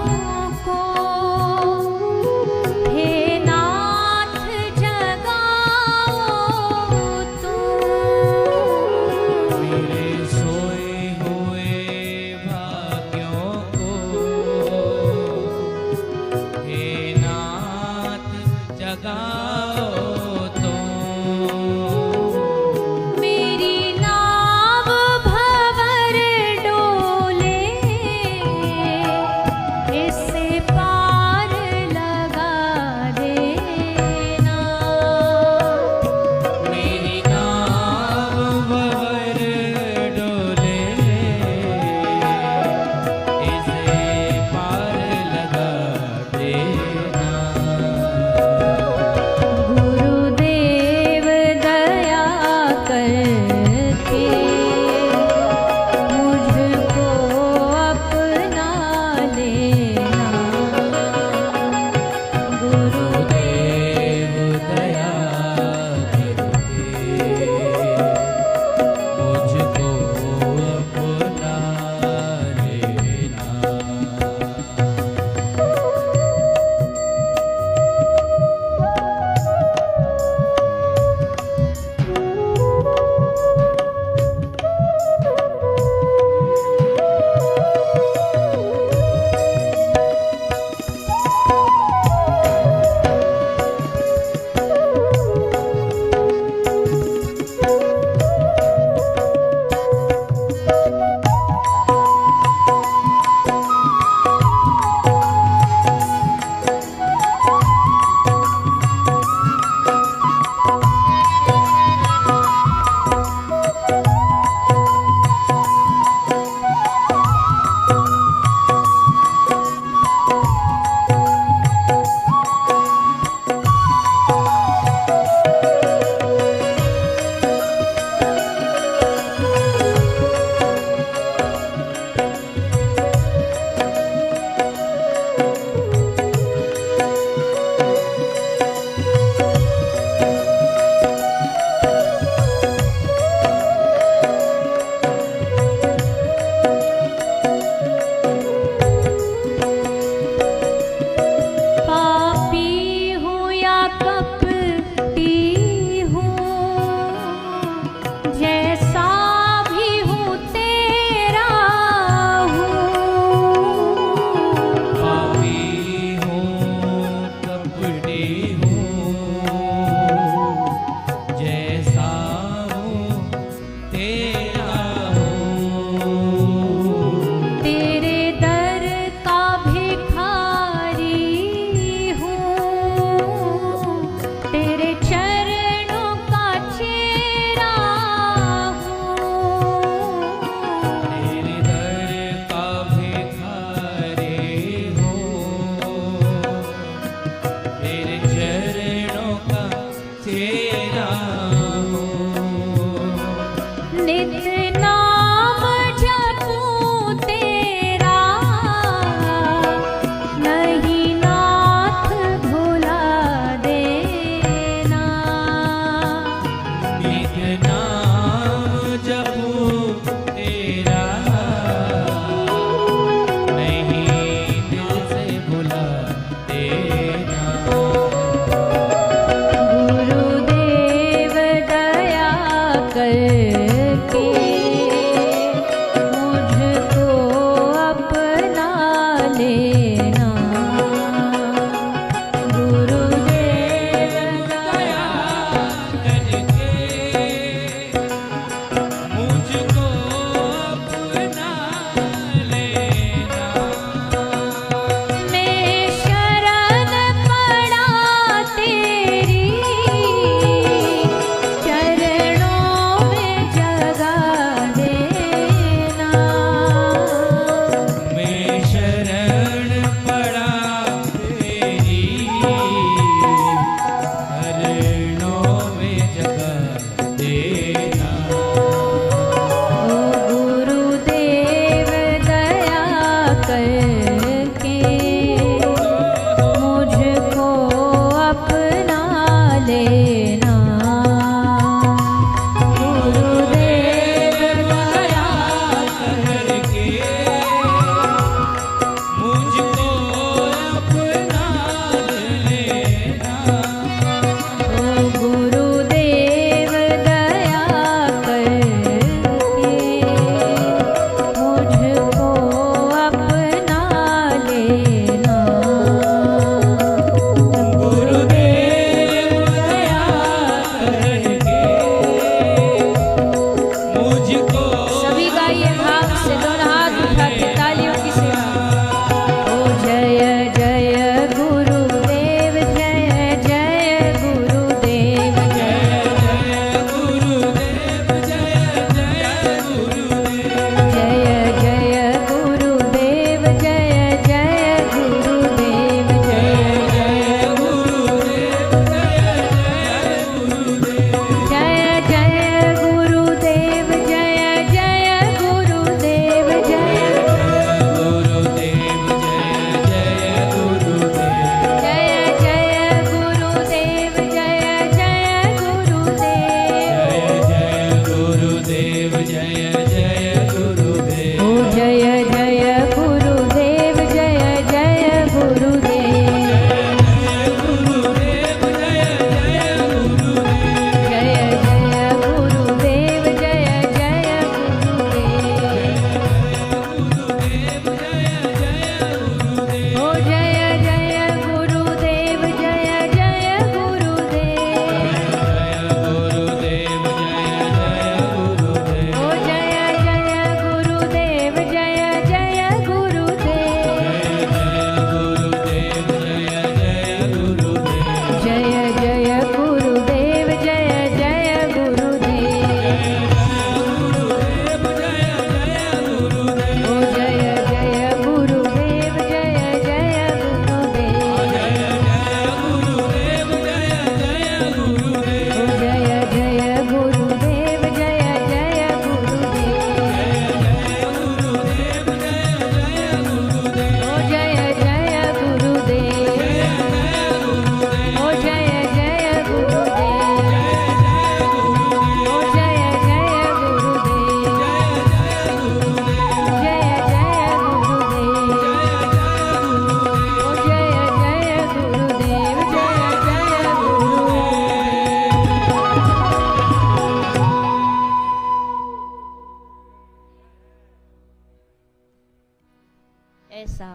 Speaker 1: ऐसा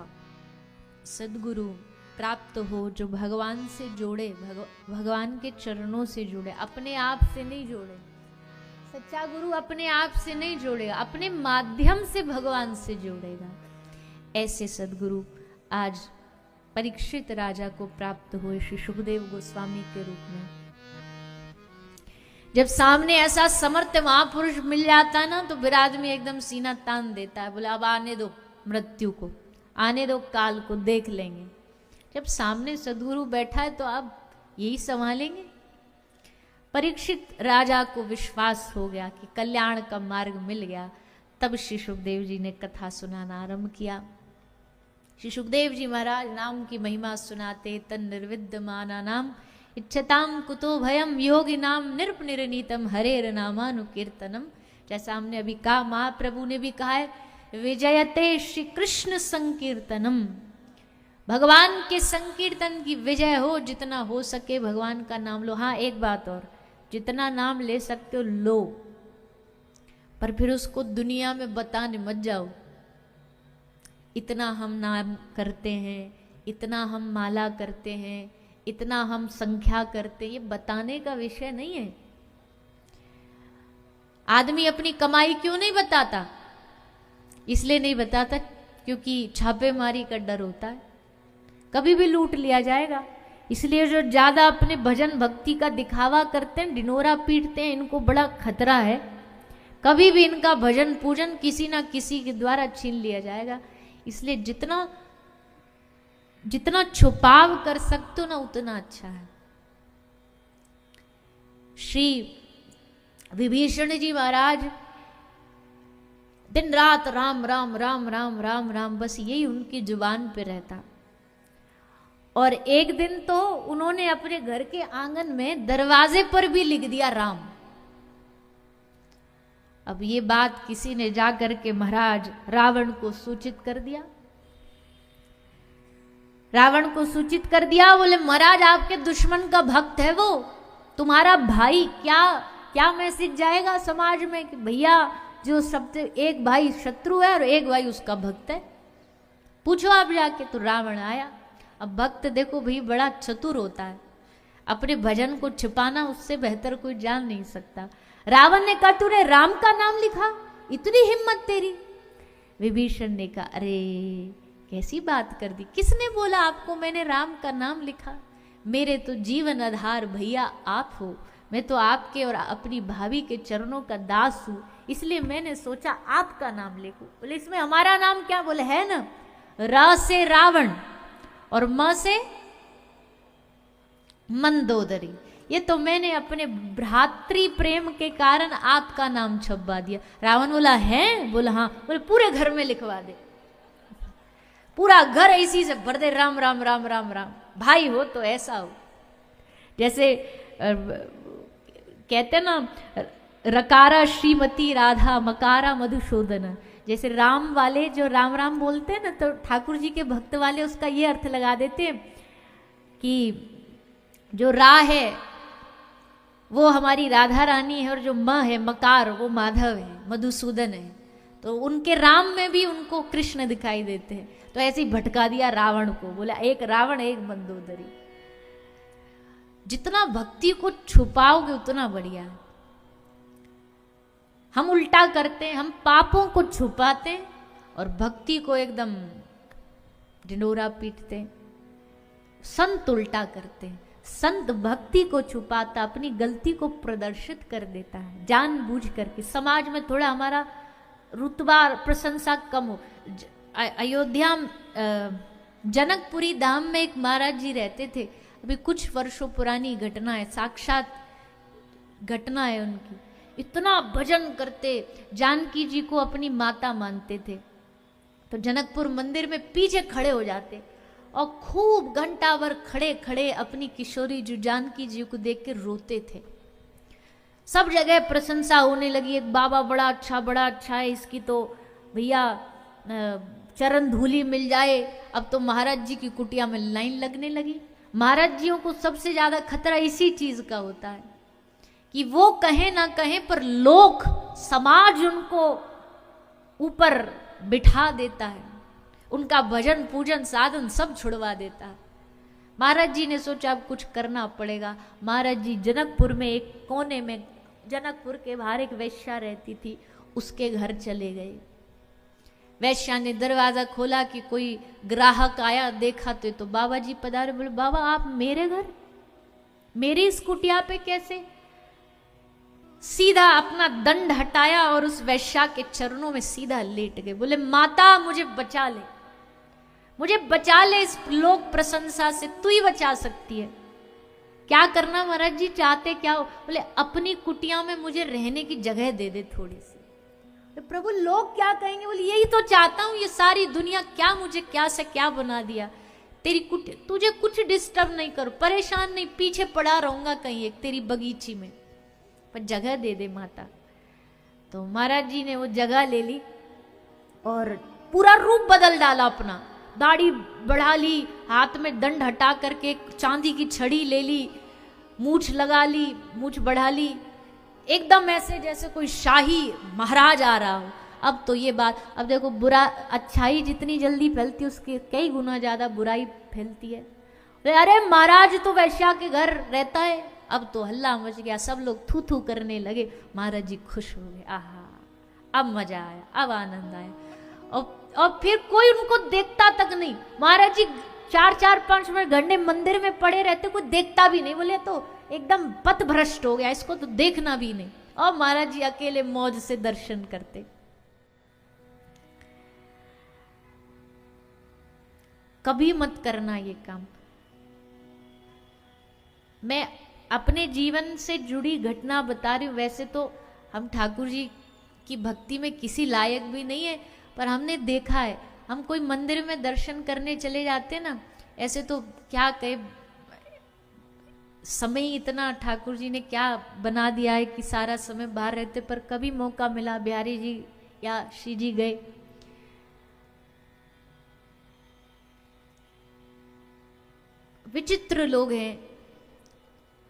Speaker 1: सद्गुरु प्राप्त हो जो भगवान से जोड़े, भगवान के चरणों से जुड़े, अपने आप से नहीं जोड़े। सच्चा गुरु अपने आप से नहीं जोड़ेगा, अपने माध्यम से भगवान से जोड़ेगा। ऐसे सद्गुरु आज परीक्षित राजा को प्राप्त हुए श्री सुखदेव गोस्वामी के रूप में। जब सामने ऐसा समर्थ महापुरुष मिल जाता है ना, तो फिर आदमी एकदम सीना तान देता है, बोले अब आने दो मृत्यु को, आने दो काल को, देख लेंगे। जब सामने सद्गुरु बैठा है तो आप यही संभालेंगे। परीक्षित राजा को विश्वास हो गया कि कल्याण का मार्ग मिल गया। तब श्री सुखदेव जी ने कथा सुनाना आरंभ किया। श्री सुखदेव जी महाराज नाम की महिमा सुनाते, तन निर्विद्यमाना नाम इच्छताम कुतो भयम योगी नाम निर्पनिर्नीतम हरेर नामानुकीर्तनम। जैसा हमने अभी कहा, महाप्रभु ने भी कहा है, विजयते श्री कृष्ण संकीर्तनम। भगवान के संकीर्तन की विजय हो, जितना हो सके भगवान का नाम लो। हाँ, एक बात और, जितना नाम ले सकते हो लो, पर फिर उसको दुनिया में बताने मत जाओ। इतना हम नाम करते हैं, इतना हम माला करते हैं, इतना हम संख्या करते हैं, ये बताने का विषय नहीं है। आदमी अपनी कमाई क्यों नहीं बताता? इसलिए नहीं बताता क्योंकि छापेमारी का डर होता है, कभी भी लूट लिया जाएगा। इसलिए जो ज्यादा अपने भजन भक्ति का दिखावा करते हैं, डिनोरा पीटते हैं, इनको बड़ा खतरा है। कभी भी इनका भजन पूजन किसी ना किसी के द्वारा छीन लिया जाएगा। इसलिए जितना छुपाव कर सकते हो ना, उतना अच्छा है। श्री विभीषण जी महाराज दिन रात राम राम राम राम राम राम, बस यही उनकी जुबान पे रहता। और एक दिन तो उन्होंने अपने घर के आंगन में दरवाजे पर भी लिख दिया राम। अब ये बात किसी ने जाकर के महाराज रावण को सूचित कर दिया। रावण को सूचित कर दिया, बोले महाराज आपके दुश्मन का भक्त है वो, तुम्हारा भाई। क्या मैसेज जाएगा समाज में कि भैया जो सबसे एक भाई शत्रु है और एक भाई उसका भक्त है, पूछो आप जाके। तो रावण आया। अब भक्त देखो भाई बड़ा चतुर होता है, अपने भजन को छिपाना उससे बेहतर कोई जान नहीं सकता। रावण ने कहा तूने राम का नाम लिखा, इतनी हिम्मत तेरी। विभीषण ने कहा अरे कैसी बात कर दी, किसने बोला आपको मैंने राम का नाम लिखा? मेरे तो जीवन आधार भैया आप हो, मैं तो आपके और अपनी भाभी के चरणों का दास हूं, इसलिए मैंने सोचा आपका नाम लिखूं। बोले इसमें हमारा नाम क्या? बोले है ना, रा से रावण और म से मंदोदरी। ये तो मैंने अपने भ्रातृ प्रेम के कारण आपका नाम छपवा दिया। रावण बोला है? बोला हाँ। बोले पूरे घर में लिखवा दे, पूरा घर इसी से भर दे, राम राम राम राम राम। भाई हो तो ऐसा हो। जैसे कहते ना, रकारा श्रीमती राधा, मकारा मधुसूदन। जैसे राम वाले जो राम राम बोलते हैं ना, तो ठाकुर जी के भक्त वाले उसका ये अर्थ लगा देते हैं कि जो रा है वो हमारी राधा रानी है, और जो म है मकार वो माधव है, मधुसूदन है। तो उनके राम में भी उनको कृष्ण दिखाई देते हैं। तो ऐसे ही भटका दिया रावण को, बोला एक रावण एक मंदोदरी। जितना भक्ति को छुपाओगे उतना बढ़िया है। हम उल्टा करते हैं, हम पापों को छुपाते हैं और भक्ति को एकदम ढिंडोरा पीटते हैं। संत उल्टा करते हैं, संत भक्ति को छुपाता, अपनी गलती को प्रदर्शित कर देता है जानबूझ करके। समाज में थोड़ा हमारा रुतबा प्रशंसा कम हो। अयोध्या जनकपुरी धाम में एक महाराज जी रहते थे। अभी कुछ वर्षों पुरानी घटना है, साक्षात घटना है उनकी। इतना भजन करते, जानकी जी को अपनी माता मानते थे। तो जनकपुर मंदिर में पीछे खड़े हो जाते और खूब घंटा भर खड़े खड़े अपनी किशोरी जी जानकी जी को देख के रोते थे। सब जगह प्रशंसा होने लगी, एक बाबा बड़ा अच्छा है, इसकी तो भैया चरण धूली मिल जाए। अब तो महाराज जी की कुटिया में लाइन लगने लगी। महाराज जियों को सबसे ज्यादा खतरा इसी चीज का होता है कि वो कहें ना कहें पर लोग समाज उनको ऊपर बिठा देता है, उनका भजन पूजन साधन सब छुड़वा देता। महाराज जी ने सोचा अब कुछ करना पड़ेगा। महाराज जी जनकपुर में एक कोने में, जनकपुर के बाहर एक वेश्या रहती थी, उसके घर चले गए। वैश्या ने दरवाजा खोला कि कोई ग्राहक आया, देखा तो बाबा जी पधारे। बोले बाबा आप मेरे घर, मेरी इस कुटिया पे कैसे? सीधा अपना दंड हटाया और उस वैश्या के चरणों में सीधा लेट गए। बोले माता मुझे बचा ले, मुझे बचा ले इस लोक प्रशंसा से, तू ही बचा सकती है। क्या करना महाराज जी चाहते क्या हो? बोले अपनी कुटिया में मुझे रहने की जगह दे दे थोड़ी सी। प्रभु लोग क्या कहेंगे? बोले यही तो चाहता हूं, ये सारी दुनिया क्या मुझे क्या से क्या बना दिया। तेरी कुटिया, तुझे कुछ डिस्टर्ब नहीं करो, परेशान नहीं, पीछे पड़ा रहूंगा कहीं एक तेरी बगीची में, पर जगह दे दे माता। तो महाराज जी ने वो जगह ले ली और पूरा रूप बदल डाला अपना। दाढ़ी बढ़ा ली, हाथ में दंड हटा करके चांदी की छड़ी ले ली, मूछ लगा ली, मूछ बढ़ा ली, एकदम ऐसे जैसे कोई शाही महाराज आ रहा हो। अब तो ये बात, अब देखो बुरा, अच्छाई जितनी जल्दी फैलती है उसके कई गुना ज्यादा बुराई फैलती है। अरे महाराज तो वैश्या के घर रहता है। अब तो हल्ला मच गया, सब लोग थू थू करने लगे। महाराज जी खुश हो गए, आहा अब मजा आया, अब आनंद आया। और फिर कोई उनको देखता तक नहीं। महाराज जी 4-5 घंटे मंदिर में पड़े रहते, कोई देखता भी नहीं। बोले तो एकदम पथ भ्रष्ट हो गया, इसको तो देखना भी नहीं। और महाराज जी अकेले मौज से दर्शन करते। कभी मत करना ये काम। मैं अपने जीवन से जुड़ी घटना बता रही हूं। वैसे तो हम ठाकुर जी की भक्ति में किसी लायक भी नहीं है, पर हमने देखा है, हम कोई मंदिर में दर्शन करने चले जाते ना, ऐसे तो क्या कहे, समय इतना ठाकुर जी ने क्या बना दिया है कि सारा समय बाहर रहते, पर कभी मौका मिला बिहारी जी या श्री जी गए। विचित्र लोग हैं,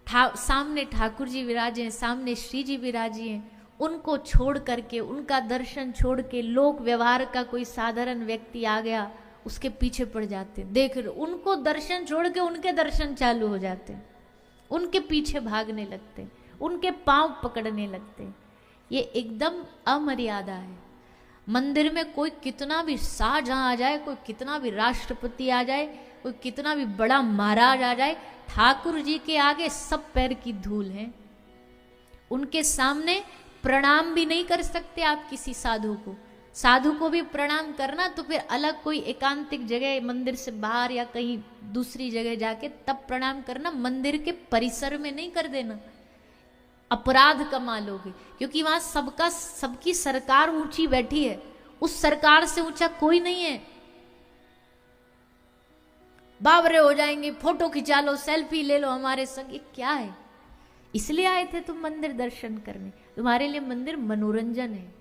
Speaker 1: सामने ठाकुर जी विराजे हैं, सामने श्री जी विराजी हैं, उनको छोड़ करके, उनका दर्शन छोड़ के लोक व्यवहार का कोई साधारण व्यक्ति आ गया, उसके पीछे पड़ जाते हैं। देख उनको दर्शन छोड़ के उनके दर्शन चालू हो जाते हैं, उनके पीछे भागने लगते हैं, उनके पांव पकड़ने लगते हैं। ये एकदम अमर्यादा है। मंदिर में कोई कितना भी शाहजहां आ जाए, कोई कितना भी राष्ट्रपति आ जाए, कोई कितना भी बड़ा महाराज आ जाए, ठाकुर जी के आगे सब पैर की धूल है। उनके सामने प्रणाम भी नहीं कर सकते आप किसी साधु को। साधु को भी प्रणाम करना तो फिर अलग कोई एकांतिक जगह, मंदिर से बाहर या कहीं दूसरी जगह जाके तब प्रणाम करना, मंदिर के परिसर में नहीं कर देना। अपराध कमा लोगे, क्योंकि वहां सबकी सरकार ऊंची बैठी है, उस सरकार से ऊंचा कोई नहीं है। बावरे हो जाएंगे, फोटो खिंचा लो, सेल्फी ले लो हमारे संग, ये क्या है? इसलिए आए थे तुम मंदिर दर्शन करने, तुम्हारे लिए मंदिर मनोरंजन है।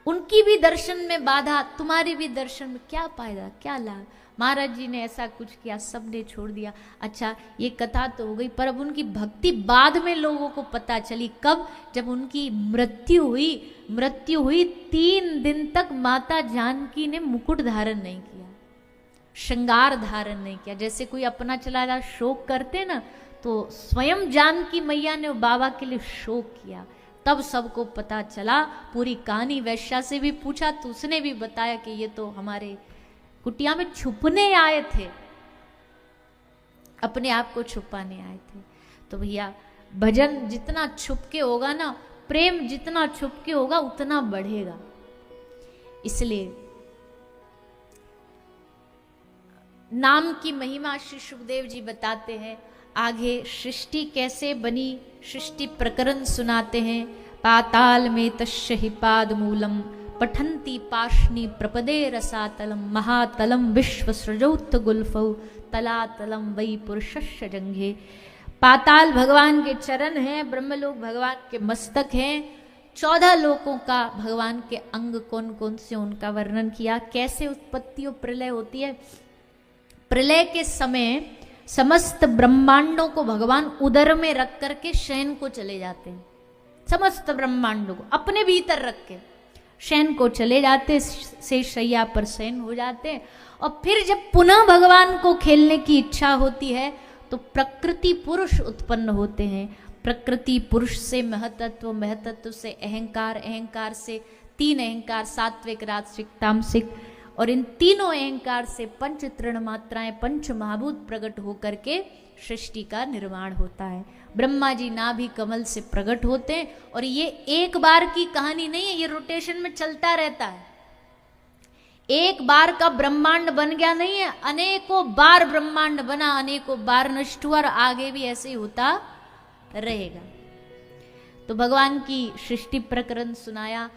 Speaker 1: उनकी भी दर्शन में बाधा, तुम्हारे भी दर्शन में क्या फायदा, क्या लाभ? महाराज जी ने ऐसा कुछ किया, सबने छोड़ दिया। अच्छा ये कथा तो हो गई, पर अब उनकी भक्ति बाद में लोगों को पता चली। कब? जब उनकी मृत्यु हुई 3 दिन तक माता जानकी ने मुकुट धारण नहीं किया, श्रृंगार धारण नहीं किया। जैसे कोई अपना चला जा शोक करते ना, तो स्वयं जानकी मैया ने बाबा के लिए शोक किया। तब सबको पता चला, पूरी कहानी वैश्या से भी पूछा तो उसने भी बताया कि ये तो हमारे कुटिया में छुपने आए थे, अपने आप को छुपाने आए थे। तो भैया भजन जितना छुपके होगा ना, प्रेम जितना छुपके होगा उतना बढ़ेगा। इसलिए नाम की महिमा श्री सुखदेव जी बताते हैं। आगे सृष्टि कैसे बनी, सृष्टि प्रकरण सुनाते हैं। पाताल में तस्य हि पाद मूलम पठन्ति पाशनी प्रपदे रसातलम महातलम विश्व सृजौत गुल्फौ तलातलम वै पुरुषस्य जंघे। पाताल भगवान के चरण हैं, ब्रह्मलोक भगवान के मस्तक हैं। 14 लोकों का भगवान के अंग कौन कौन से, उनका वर्णन किया। कैसे उत्पत्ति और प्रलय होती है। प्रलय के समय समस्त ब्रह्मांडों को भगवान उदर में रख करके शयन को चले जाते हैं। समस्त ब्रह्मांडों को अपने भीतर रख के, शयन को चले जाते, से शैया पर शयन हो जाते। और फिर जब पुनः भगवान को खेलने की इच्छा होती है तो प्रकृति पुरुष उत्पन्न होते हैं। प्रकृति पुरुष से महतत्व, महतत्व से अहंकार, अहंकार से तीन अहंकार, सात्विक, राजसिक, तामसिक, और इन तीनों अहंकार से पंच तृण मात्राएं, पंच महाभूत प्रकट होकर के सृष्टि का निर्माण होता है। ब्रह्मा जी नाभि कमल से प्रकट होते हैं, और ये एक बार की कहानी नहीं है, ये रोटेशन में चलता रहता है। एक बार का ब्रह्मांड बन गया नहीं है, अनेकों बार ब्रह्मांड बना, अनेकों बार नष्ट हुआ, और आगे भी ऐसे ही होता रहेगा। तो भगवान की सृष्टि प्रकरण सुनाया।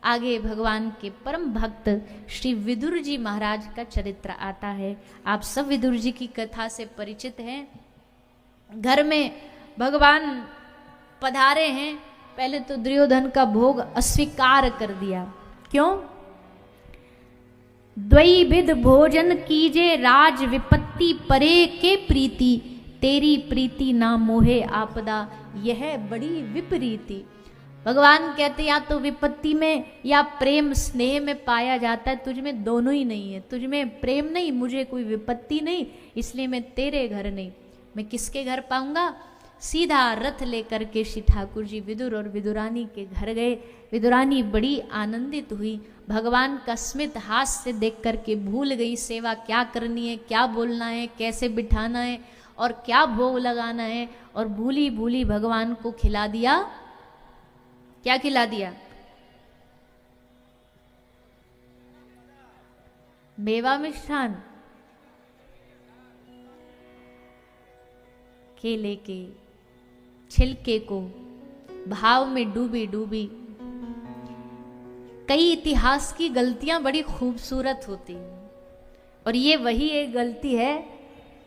Speaker 1: आगे भगवान के परम भक्त श्री विदुर जी महाराज का चरित्र आता है। आप सब विदुर जी की कथा से परिचित हैं। घर में भगवान पधारे हैं, पहले तो दुर्योधन का भोग अस्वीकार कर दिया। क्यों? द्वैविध भोजन कीजे राज विपत्ति परे के प्रीति, तेरी प्रीति ना मोहे आपदा, यह बड़ी विपरीति। भगवान कहते या तो विपत्ति में या प्रेम स्नेह में पाया जाता है, तुझ में दोनों ही नहीं है। तुझ में प्रेम नहीं, मुझे कोई विपत्ति नहीं, इसलिए मैं तेरे घर नहीं, मैं किसके घर पाऊंगा? सीधा रथ लेकर के श्री ठाकुर जी विदुर और विदुरानी के घर गए। विदुरानी बड़ी आनंदित हुई, भगवान का स्मित हास्य देख करके भूल गई सेवा क्या करनी है, क्या बोलना है, कैसे बिठाना है और क्या भोग लगाना है, और भूली भूली भगवान को खिला दिया। क्या खिला दिया? मेवा मिष्ठान, केले के छिलके को भाव में डूबी डूबी। कई इतिहास की गलतियां बड़ी खूबसूरत होती हैं, और ये वही एक गलती है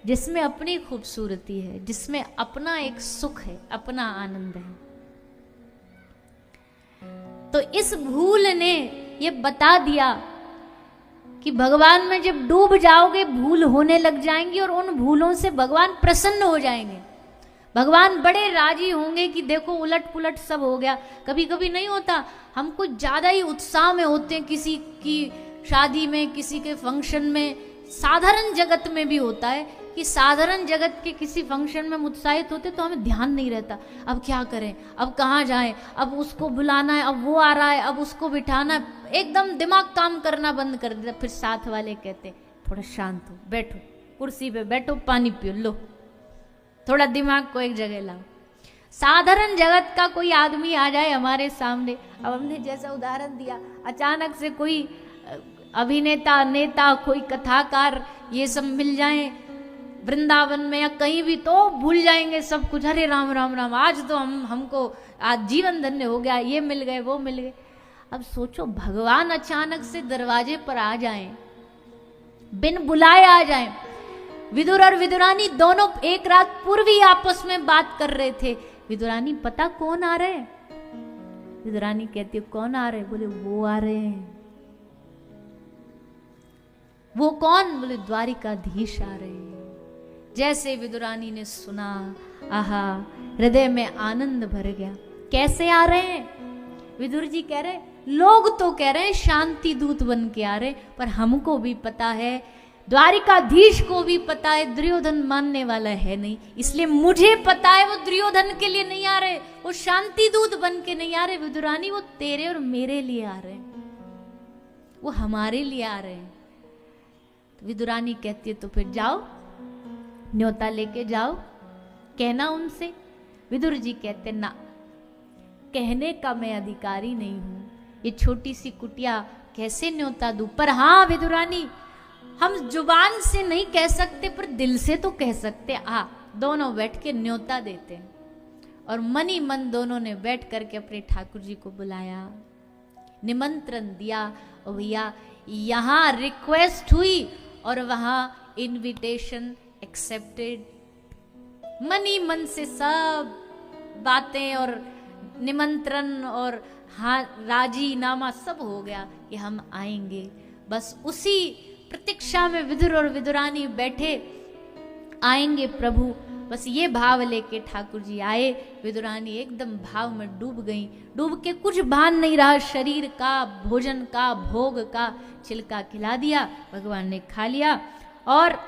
Speaker 1: जिसमें अपनी खूबसूरती है, जिसमें अपना एक सुख है, अपना आनंद है। तो इस भूल ने ये बता दिया कि भगवान में जब डूब जाओगे भूल होने लग जाएंगी, और उन भूलों से भगवान प्रसन्न हो जाएंगे। भगवान बड़े राजी होंगे कि देखो उलट पुलट सब हो गया। कभी कभी नहीं होता, हम कुछ ज़्यादा ही उत्साह में होते हैं, किसी की शादी में, किसी के फंक्शन में, साधारण जगत में भी होता है कि साधारण जगत के किसी फंक्शन में हम उत्साहित होते तो हमें ध्यान नहीं रहता, अब क्या करें, अब कहाँ जाएं, अब उसको बुलाना है, अब वो आ रहा है, अब उसको बिठाना है, एकदम दिमाग काम करना बंद कर देता। फिर साथ वाले कहते थोड़ा शांत हो, बैठो कुर्सी पे बैठो, पानी पियो, लो थोड़ा दिमाग को एक जगह लाओ। साधारण जगत का कोई आदमी आ जाए हमारे सामने, अब हमने जैसा उदाहरण दिया, अचानक से कोई अभिनेता, नेता, कोई कथाकार ये सब मिल जाएं वृंदावन में या कहीं भी, तो भूल जाएंगे सब कुछ। अरे राम राम राम, आज तो हमको आज जीवन धन्य हो गया, ये मिल गए, वो मिल गए। अब सोचो भगवान अचानक से दरवाजे पर आ जाएं, बिन बुलाए आ जाएं। विदुर और विदुरानी दोनों एक रात पूर्व ही आपस में बात कर रहे थे। विदुरानी पता कौन आ रहे? विदुरानी कहती है कौन आ रहे? बोले वो आ रहे हैं। वो कौन? बोले द्वारिकाधीश आ रहे हैं। जैसे विदुरानी ने सुना, आहा, हृदय में आनंद भर गया। कैसे आ रहे हैं? विदुर जी कह रहे लोग तो कह रहे हैं शांति दूत बन के आ रहे, पर हमको भी पता है, द्वारिकाधीश को भी पता है, दुर्योधन मानने वाला है नहीं, इसलिए मुझे पता है वो दुर्योधन के लिए नहीं आ रहे, वो शांति दूत बन के नहीं आ रहे। विदुरानी वो तेरे और मेरे लिए आ रहे हैं, वो हमारे लिए आ रहे हैं। विदुरानी कहती है तो फिर जाओ, न्योता लेके जाओ, कहना उनसे। विदुर जी कहते ना, कहने का मैं अधिकारी नहीं हूं, ये छोटी सी कुटिया कैसे न्योता दूं। पर हाँ विदुरानी, हम जुबान से नहीं कह सकते पर दिल से तो कह सकते। दोनों बैठ के न्योता देते हैं, और मन ही मन दोनों ने बैठ करके अपने ठाकुर जी को बुलाया, निमंत्रण दिया। और भैया यहाँ रिक्वेस्ट हुई और वहां इनविटेशन एक्सेप्टेड। मन ही मन से सब बातें और निमंत्रण और हाँ राजी नामा सब हो गया कि हम आएंगे। बस उसी प्रतीक्षा में विदुर और विदुरानी बैठे। आएंगे प्रभु, बस ये भाव लेके ठाकुर जी आए। विदुरानी एकदम भाव में डूब गई, डूब के कुछ भान नहीं रहा शरीर का, भोजन का, भोग का। छिलका खिला दिया, भगवान ने खा लिया। और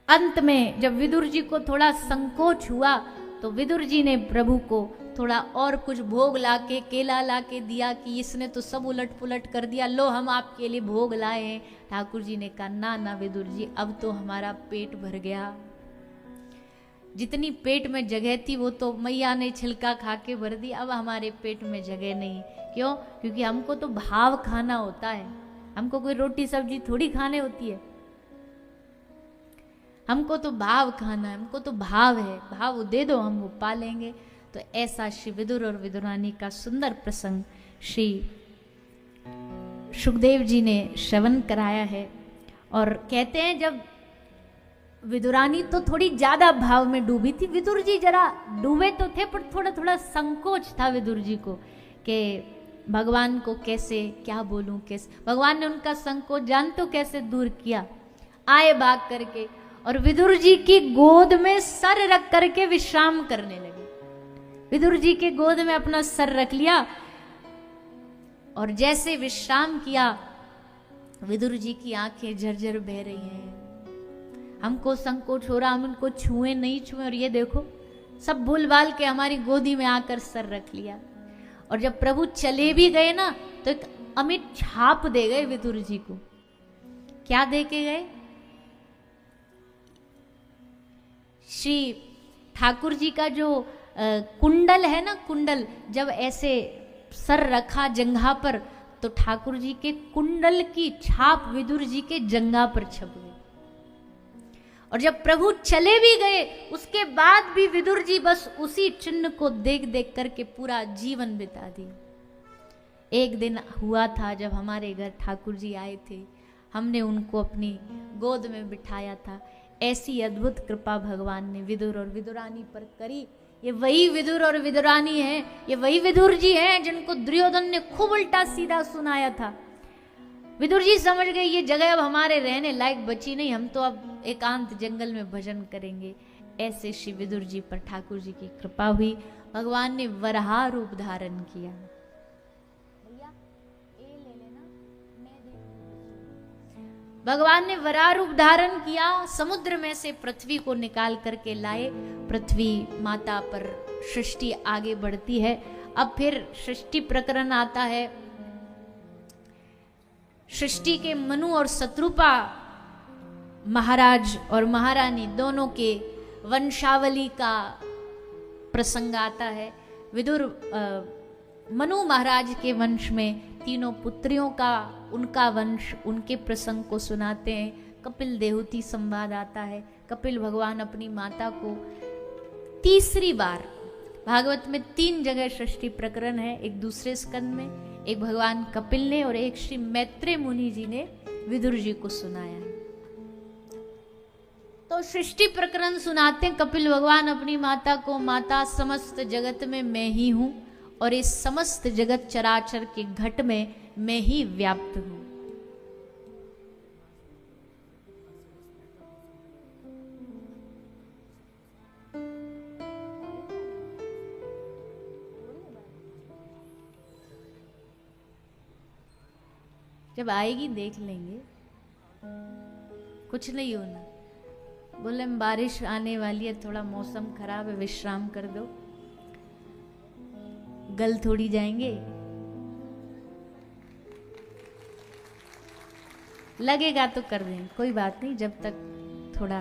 Speaker 1: अंत में जब विदुर जी को थोड़ा संकोच हुआ तो विदुर जी ने प्रभु को थोड़ा और कुछ भोग लाके, केला लाके दिया कि इसने तो सब उलट पुलट कर दिया, लो हम आपके लिए भोग लाए हैं। ठाकुर जी ने कहा ना ना विदुर जी, अब तो हमारा पेट भर गया। जितनी पेट में जगह थी वो तो मैया ने छिलका खा के भर दी, अब हमारे पेट में जगह नहीं। क्यों? क्योंकि हमको तो भाव खाना होता है, हमको कोई रोटी सब्जी थोड़ी खाने होती है। हमको तो भाव खाना है, हमको तो भाव है, भाव दे दो हम वो पा लेंगे। तो ऐसा श्री विदुर और विदुरानी का सुंदर प्रसंग श्री सुखदेव जी ने श्रवण कराया है। और कहते हैं जब विदुरानी तो थोड़ी ज्यादा भाव में डूबी थी, विदुर जी जरा डूबे तो थे पर थोड़ा थोड़ा संकोच था विदुर जी को कि भगवान को कैसे क्या बोलूं, कैसे। भगवान ने उनका संकोच जान तो कैसे दूर किया, आए भाग करके और विदुर जी की गोद में सर रख करके विश्राम करने लगे। विदुर जी के गोद में अपना सर रख लिया और जैसे विश्राम किया, विदुर जी की आंखें झरझर बह रही हैं। हमको संकोच हो रहा, हम उनको छुए नहीं छुए, और ये देखो सब भूल भाल के हमारी गोदी में आकर सर रख लिया। और जब प्रभु चले भी गए ना तो एक अमिट छाप दे गए विदुर जी को। क्या दे के गए? श्री ठाकुर जी का जो कुंडल है ना, कुंडल, जब ऐसे सर रखा जंघा पर तो ठाकुर जी के कुंडल की छाप विदुर जी के जंघा पर छप गई। और जब प्रभु चले भी गए उसके बाद भी विदुर जी बस उसी चिन्ह को देख देख करके पूरा जीवन बिता दिया। एक दिन हुआ था जब हमारे घर ठाकुर जी आए थे, हमने उनको अपनी गोद में बिठाया था। ऐसी अद्भुत कृपा भगवान ने विदुर और विदुरानी पर करी। ये वही विदुर और विदुरानी हैं, ये वही विदुर जी हैं जिनको दुर्योधन ने खूब उल्टा सीधा सुनाया था। विदुर जी समझ गए ये जगह अब हमारे रहने लायक बची नहीं, हम तो अब एकांत जंगल में भजन करेंगे। ऐसे श्री विदुर जी पर ठाकुर जी की कृपा हुई, भगवान ने वराह रूप धारण किया। भगवान ने वराह रूप धारण किया, समुद्र में से पृथ्वी को निकाल करके लाए। पृथ्वी माता पर सृष्टि आगे बढ़ती है। अब फिर सृष्टि प्रकरण आता है। सृष्टि के मनु और शत्रुपा महाराज और महारानी दोनों के वंशावली का प्रसंग आता है। विदुर मनु महाराज के वंश में तीनों पुत्रियों का, उनका वंश, उनके प्रसंग को सुनाते हैं। कपिल देहूती संवाद आता है। कपिल भगवान अपनी माता को तीसरी बार, भागवत में 3 जगह सृष्टि प्रकरण है, एक दूसरे स्कंद में, एक भगवान कपिल ने और एक श्री मैत्रेय मुनि जी ने विदुर जी को सुनाया है। तो सृष्टि प्रकरण सुनाते हैं कपिल भगवान अपनी माता को, माता समस्त जगत में मैं ही हूं और इस समस्त जगत चराचर के घट में मैं ही व्याप्त हूं। जब आएगी देख लेंगे, कुछ नहीं होना। बोले बारिश आने वाली है, थोड़ा मौसम खराब है, विश्राम कर दो, गल थोड़ी जाएंगे। लगेगा तो कर दें, कोई बात नहीं, जब तक थोड़ा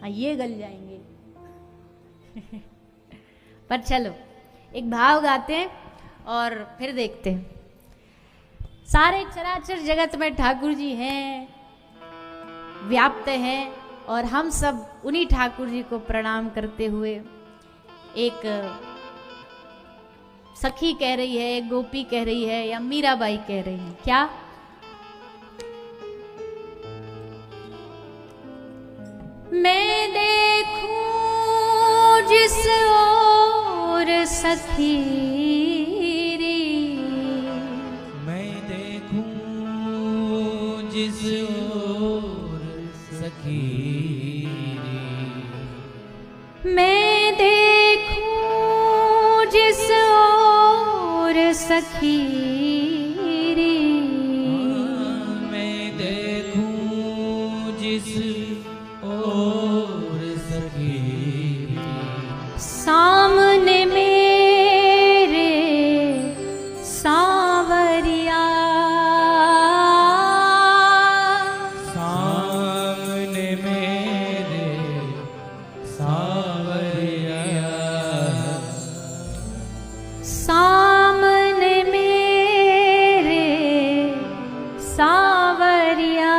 Speaker 1: ये गल जाएंगे। पर चलो एक भाव गाते हैं और फिर देखते हैं। सारे चराचर जगत में ठाकुर जी हैं, व्याप्त हैं, और हम सब उन्हीं ठाकुर जी को प्रणाम करते हुए, एक सखी कह रही है, एक गोपी कह रही है, या मीराबाई कह रही है, क्या मैं देखूं जिस ओर सखी री,
Speaker 2: मैं देखूं जिस ओर सखी
Speaker 1: मैं देखूं जिस ओर सखी रे,
Speaker 2: मैं देखूं जिस ओर सखी
Speaker 1: सामने मेरे सावरिया,
Speaker 2: सामने मेरे सावरिया,
Speaker 1: सामने मेरे सावरिया,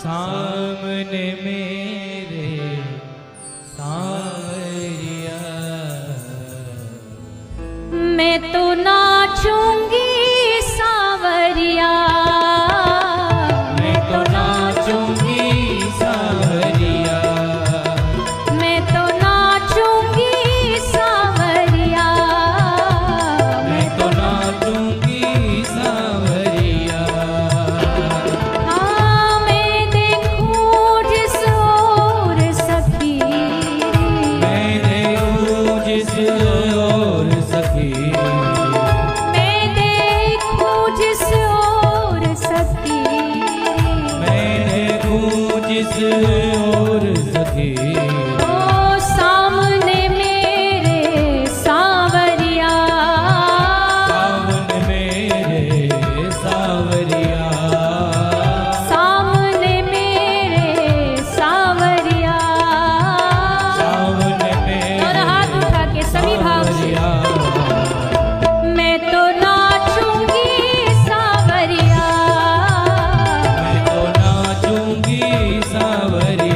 Speaker 2: सामने मेरे सावरिया।
Speaker 1: मैं तो नाचूंगी सावरिया,
Speaker 2: मैं तो नाचूंगी सावरिया,
Speaker 1: मैं तो नाचूंगी सावरिया,
Speaker 2: मैं तो नाचूंगी सावरिया।
Speaker 1: हाँ मैं देखूं जिस ओर सखी रे,
Speaker 2: मैं देखूं जिस ओर सखी,
Speaker 1: मैं देखूं जिस ओर सखी रे,
Speaker 2: मैं देखूं जिस ओर सखी
Speaker 1: ओ सामने मेरे सावरिया,
Speaker 2: सामने मेरे सावरिया,
Speaker 1: सामने मेरे सावरिया,
Speaker 2: सामने
Speaker 1: और
Speaker 2: मेरे
Speaker 1: हाथ उठा के सभी भाव से
Speaker 2: सावरिया।
Speaker 1: मैं तो नाचूंगी सावरिया,
Speaker 2: मैं तो नाचूंगी सावरिया,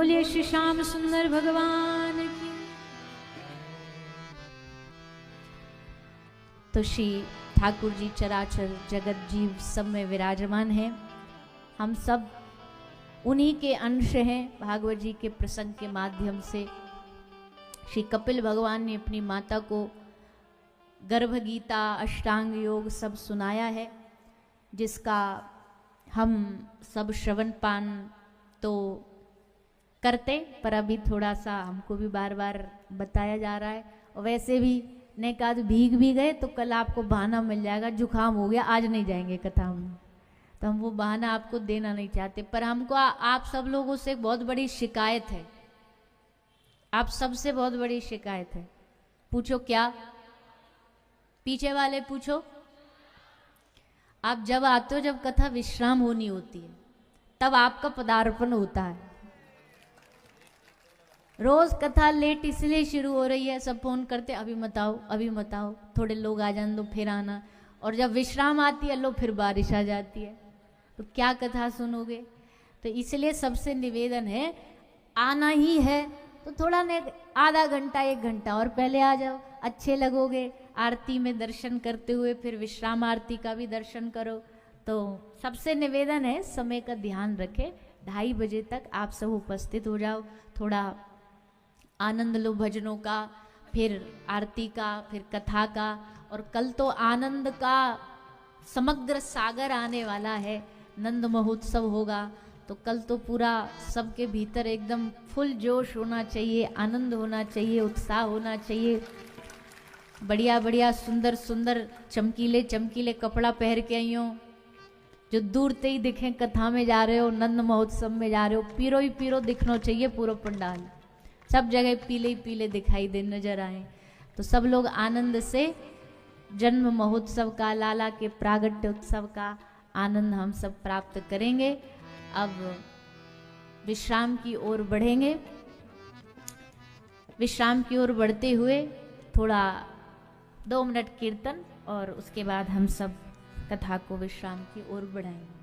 Speaker 1: बोलिए श्री श्याम सुंदर भगवान की। तो श्री ठाकुर जी चराचर जगत जीव सब में विराजमान है। हम सब उन्हीं के अंश हैं। भागवत जी के प्रसंग के माध्यम से श्री कपिल भगवान ने अपनी माता को गर्भ गीता, अष्टांग योग सब सुनाया है, जिसका हम सब श्रवण पान तो करते, पर अभी थोड़ा सा हमको भी बार बार बताया जा रहा है। और वैसे भी ने कहा भीग भी गए तो कल आपको बहाना मिल जाएगा, जुकाम हो गया आज नहीं जाएंगे कथा में, तो हम वो बहाना आपको देना नहीं चाहते। पर हमको आप सब लोगों से एक बहुत बड़ी शिकायत है, आप सबसे बहुत बड़ी शिकायत है। पूछो क्या? पीछे वाले पूछो। आप जब आते हो, जब कथा विश्राम होनी होती है, तब आपका पदार्पण होता है। रोज कथा लेट इसलिए शुरू हो रही है, सब फोन करते अभी मत आओ, अभी मत आओ, थोड़े लोग आ जाने दो फिर आना। और जब विश्राम आती है लो फिर बारिश आ जाती है, तो क्या कथा सुनोगे? तो इसलिए सबसे निवेदन है, आना ही है तो थोड़ा ने आधा घंटा 1 घंटा और पहले आ जाओ, अच्छे लगोगे। आरती में दर्शन करते हुए फिर विश्राम आरती का भी दर्शन करो। तो सबसे निवेदन है समय का ध्यान रखें, 2:30 बजे तक आप सब उपस्थित हो जाओ, थोड़ा आनंद लो भजनों का, फिर आरती का, फिर कथा का। और कल तो आनंद का समग्र सागर आने वाला है, नंद महोत्सव होगा। तो कल तो पूरा सबके भीतर एकदम फुल जोश होना चाहिए, आनंद होना चाहिए, उत्साह होना चाहिए। बढ़िया बढ़िया सुंदर सुंदर चमकीले चमकीले कपड़ा पहन के आई हो, जो दूर से ही दिखें कथा में जा रहे हो, नंद महोत्सव में जा रहे हो, पीरो ही पीरो दिखना चाहिए। पूरा पंडाल सब जगह पीले ही पीले दिखाई दे नजर आए। तो सब लोग आनंद से जन्म महोत्सव का, लाला के प्रागट्य उत्सव का आनंद हम सब प्राप्त करेंगे। अब विश्राम की ओर बढ़ेंगे। विश्राम की ओर बढ़ते हुए थोड़ा 2 मिनट कीर्तन, और उसके बाद हम सब कथा को विश्राम की ओर बढ़ाएंगे।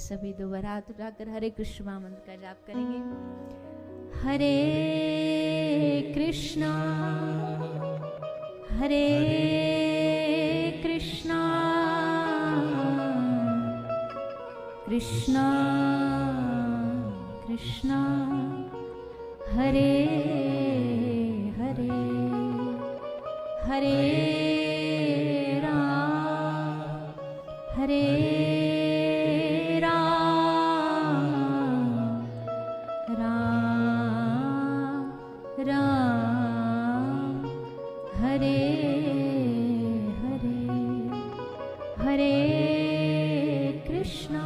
Speaker 1: सभी दोबारा हाथ उठाकर हरे कृष्ण महामंत्र का जाप करेंगे। हरे कृष्णा हरे कृष्ण कृष्णा कृष्णा कृष्णा हरे हरे हरे राम हरे राम राम राम हरे हरे हरे कृष्णा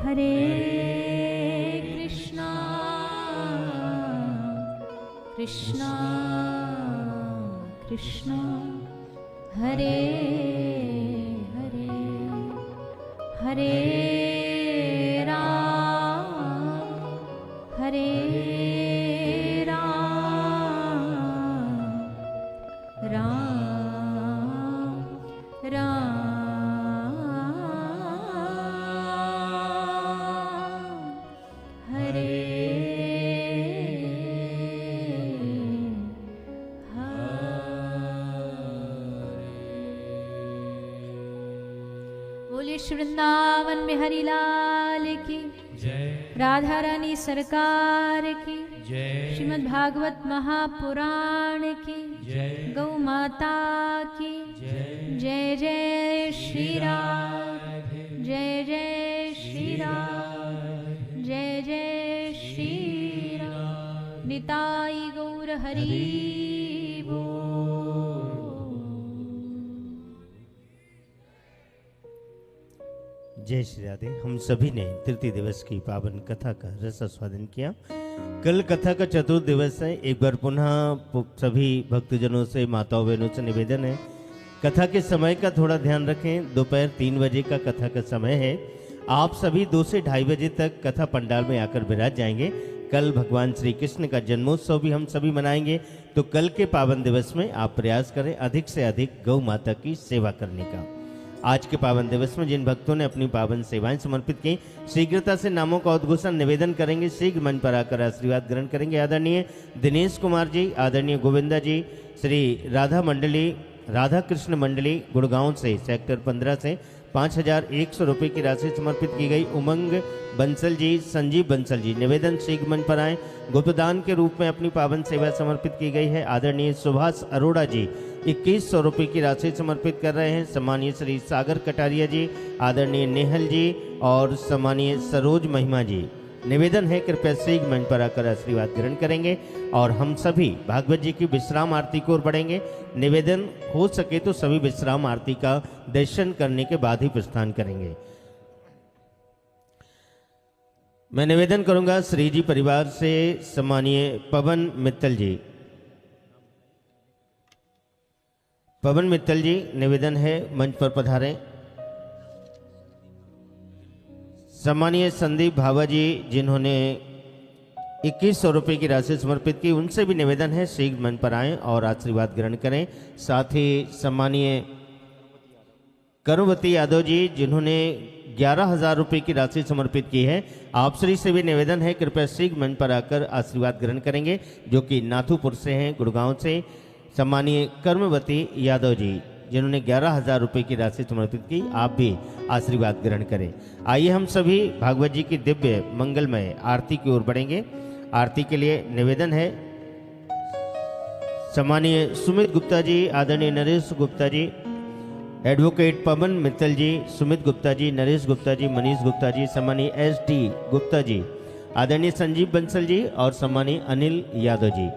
Speaker 1: हरे कृष्णा कृष्णा कृष्णा हरे हरे हरे राम हरे राम राम राम हरे बोलिए श्री वृंदावन में हरि लाल की
Speaker 2: जय
Speaker 1: राधा रानी सरकार की
Speaker 2: जय
Speaker 1: श्रीमद् भागवत महापुराण की
Speaker 2: जय
Speaker 1: गौ माता की
Speaker 2: जय
Speaker 1: जय जय श्री राम जय जय श्री राम जय जय श्री राम निताई गौर हरि बोल।
Speaker 3: जय श्री राधे। हम सभी ने तृतीय दिवस की पावन कथा का रस आस्वादन किया। कल कथा का चतुर्थ दिवस है। एक बार पुनः सभी भक्तजनों से, माताओं बहनों से निवेदन है, कथा के समय का थोड़ा ध्यान रखें। दोपहर 3 बजे का कथा का समय है। आप सभी 2 से 2:30 बजे तक कथा पंडाल में आकर विराज जाएंगे। कल भगवान श्री कृष्ण का जन्मोत्सव भी हम सभी मनाएंगे, तो कल के पावन दिवस में आप प्रयास करें अधिक से अधिक गौ माता की सेवा करने का। आज के पावन दिवस में जिन भक्तों ने अपनी पावन सेवाएं समर्पित की, शीघ्रता से नामों का उद्घोषण निवेदन करेंगे, शीघ्र मंच पर आकर आशीर्वाद ग्रहण करेंगे। आदरणीय दिनेश कुमार जी, आदरणीय गोविंदा जी, श्री राधा कृष्ण मंडली गुड़गांव से सेक्टर 15 से 5,100 रुपये की राशि समर्पित की गई। उमंग बंसल जी, संजीव बंसल जी, निवेदन शीघ्र मंच पर आए। गुप्तदान के रूप में अपनी पावन सेवा समर्पित की गई है। आदरणीय सुभाष अरोड़ा जी 2100 रुपये की राशि समर्पित कर रहे हैं। सम्मानीय श्री सागर कटारिया जी, आदरणीय नेहल जी और सम्मानीय सरोज महिमा जी, निवेदन है कृपया शीघ्र मंच पर आकर आशीर्वाद ग्रहण करेंगे। और हम सभी भागवत जी की विश्राम आरती की ओर बढ़ेंगे। निवेदन हो सके तो सभी विश्राम आरती का दर्शन करने के बाद ही प्रस्थान करेंगे। मैं निवेदन करूंगा श्री जी परिवार से सम्मानीय पवन मित्तल जी। पवन मित्तल जी, निवेदन है मंच पर पधारें। सम्मानीय संदीप भावा जी, जिन्होंने 2100 रुपये की राशि समर्पित की, उनसे भी निवेदन है शीघ्र मंच पर आएं और आशीर्वाद ग्रहण करें। साथ ही सम्मानीय करुणवती यादव जी, जिन्होंने 11,000 रुपये की राशि समर्पित की है, आप श्री से भी निवेदन है कृपया शीघ्र मंच पर आकर आशीर्वाद ग्रहण करेंगे, जो कि नाथुपुर से हैं, गुड़गांव से। सम्मानीय कर्मवती यादव जी, जिन्होंने 11,000 रुपये की राशि समर्पित की, आप भी आशीर्वाद ग्रहण करें। आइए हम सभी भागवत जी की दिव्य मंगलमय आरती की ओर बढ़ेंगे। आरती के लिए निवेदन है सम्मानीय सुमित गुप्ता जी, आदरणीय नरेश गुप्ता जी, एडवोकेट पवन मित्तल जी, सुमित गुप्ता जी, नरेश गुप्ता जी, मनीष गुप्ता जी, सम्मानीय SD गुप्ता जी, आदरणीय संजीव बंसल जी और सम्मानीय अनिल यादव जी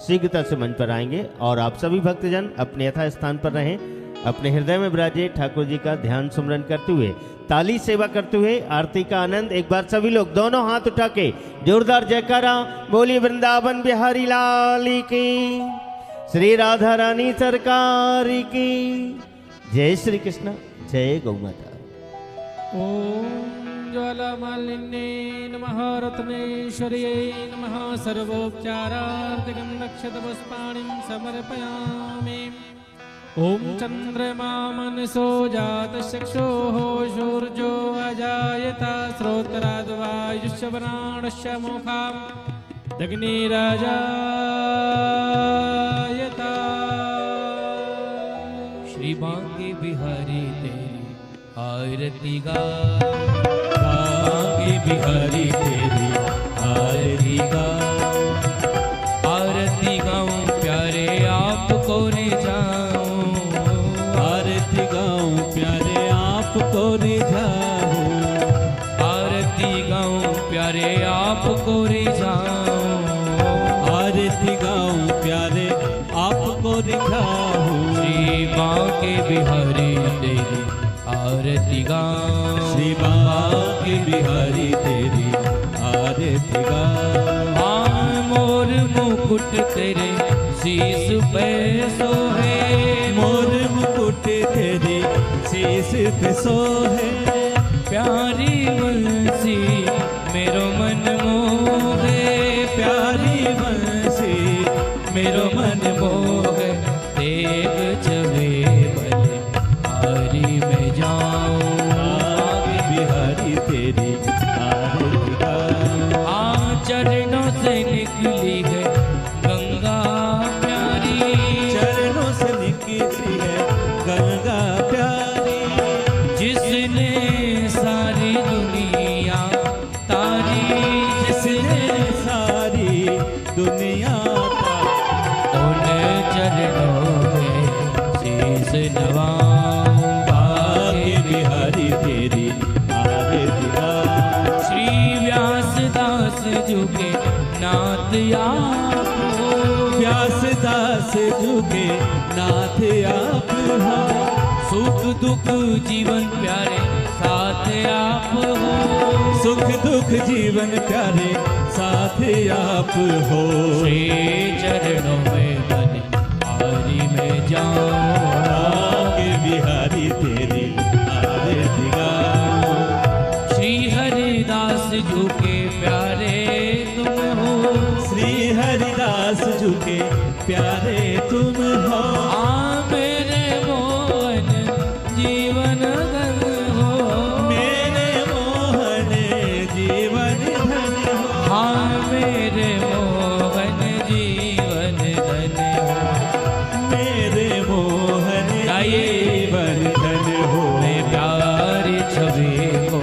Speaker 3: शीघ्रता से मंच पर आएंगे। और आप सभी भक्तजन अपने यथा स्थान पर रहें, अपने हृदय में विराजे ठाकुर जी का ध्यान सुमरन करते हुए, ताली सेवा करते हुए आरती का आनंद एक बार सभी लोग दोनों हाथ उठा के जोरदार जयकारा बोलिए वृंदावन बिहारी लाल की, श्री राधा रानी सरकार की जय। श्री कृष्ण, जय गौ माता।
Speaker 2: ओम ज्वालामालिन्ये नमः रत्नेश्वर्यै नमः सर्वोपचारार्थिकं रक्षतपुष्पाणिं समर्पयामि। ओम चंद्रमा मनसो जातचक्षुः सूर्यो अजायता श्रोत्राद्वायुश्च वराणश्च मुखां दग्निराजायता। श्री बांके बिहारी तेरी आरती गाओ, बांके बिहारी तेरी आरती गाओ, आरती गाऊं प्यारे आपको रिझाऊं,
Speaker 4: आरती गाऊं प्यारे आपको रिझाऊं,
Speaker 2: आरती गाऊं प्यारे आपको रिझाऊं,
Speaker 4: आरती गाऊं प्यारे आपको रिझाऊं।
Speaker 2: श्री बांके बिहारी तेरी आरती गाऊं,
Speaker 4: श्री बांके बिहारी तेरी आरती गाऊं।
Speaker 2: हाँ मोर मुकुट तेरे शीस पे सोहे,
Speaker 4: मोर मुकुट तेरे शीस पे सोहे,
Speaker 2: प्यारी बंसी मेरो मन मोहे,
Speaker 4: प्यारी बंसी
Speaker 2: मेरो मन मोहे, देव चवे बले हरी में जाऊं,
Speaker 4: बांके बिहारी तेरी आरती गाऊं।
Speaker 2: हाँ चरणों से निकली है गंगा प्यारी,
Speaker 4: चरणों से निकली है गंगा प्यारी,
Speaker 2: जिसने सारी दुनिया तारी,
Speaker 4: जिसने सारी दुनिया
Speaker 2: उन चरणों में शीस नवाऊं,
Speaker 4: बांके बिहारी तेरी आरती गाऊं।
Speaker 2: श्री व्यास दास झुके नाथ आप हो,
Speaker 4: व्यास दास झुके नाथ आप हो,
Speaker 2: सुख दुख जीवन प्यारे साथ आप हो,
Speaker 4: सुख दुख जीवन प्यारे साथ आप हो।
Speaker 2: श्री चरणों में बने हरि में जाऊं,
Speaker 4: बांके बिहारी तेरी आरती गाऊं।
Speaker 2: श्री हरिदास झुके प्यारे तुम हो,
Speaker 4: श्री हरिदास झुके प्यारे तुम हो,
Speaker 2: आ मेरे मोहन जीवन धन हो,
Speaker 4: मेरे मोहन जीवन धन हो,
Speaker 2: हाँ मेरे मोहन जीवन धन हो,
Speaker 4: मेरे मोहन जीवन धन हो।
Speaker 2: मैं प्यारी छवि को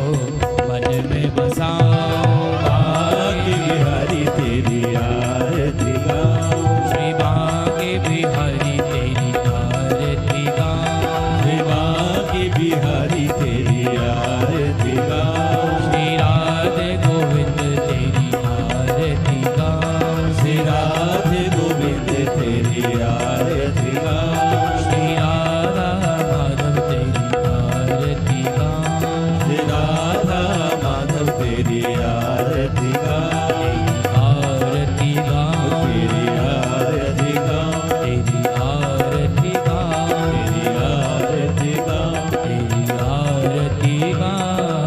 Speaker 2: मन में बसाऊं,
Speaker 4: बांके बिहारी तेरी आरती गाऊं।
Speaker 2: श्री बांके बिहारी तेरी आरती गाऊं,
Speaker 4: श्री बांके बिहारी तेरी आरती गाऊं।
Speaker 2: श्री राधे गोविंद तेरी आरती गाऊं,
Speaker 4: श्री राधे गोविंद तेरी आरती गाऊं।
Speaker 2: श्री राधा माधव तेरी आरती गाऊं,
Speaker 4: श्री राधा माधव तेरी आरती गाऊं।
Speaker 2: आरती गाऊं,
Speaker 4: तेरी आरती गाऊं।
Speaker 2: तेरी आरती गाऊं,
Speaker 4: तेरी आरती गाऊं।
Speaker 2: तेरी आरती गाऊं।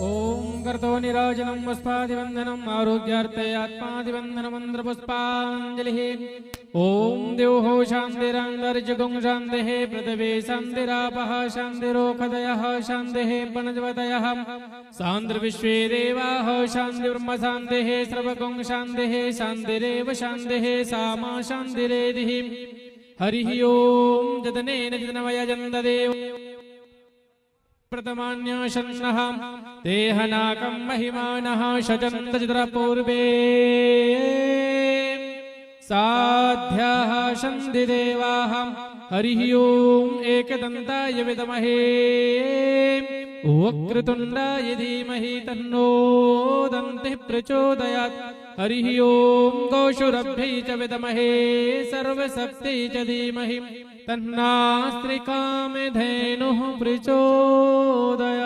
Speaker 5: ओम कर्तो निराजनं पुष्पादिवंदनम् आरोग्यार्थे आत्मादिवंदनमन्त्रपुष्पाञ्जलिः। ओम देवो शान्तिरान्तर्जगुं शान्तिः पृथिवी शान्तिरापः शान्तिरोषधयः शान्तिः वनस्पतयः शान्तिर्विश्वे देवाः शान्तिर्ब्रह्म शान्तिः सर्वगुं शान्तिः शान्तिरेव शान्तिः सामा शान्तिरेधिः। हरिः ओम जतनेन जतनवयजन्तदेव प्रथमान्याशन्नः देहनाकं महिमानः शजन्त चित्रपूर्वे साध्याः शन्तिदेवाः। हरिः ओम एकदन्ताय विद्महे वक्रतुण्डाय धीमहि तन्नो दन्तिः प्रचोदयात्। हरिः ओम गोशुरभ्यै च विद्महे सर्वशक्त्यै च धीमहि तन्नास्त्रिकामधेनुः प्रचोदयात्।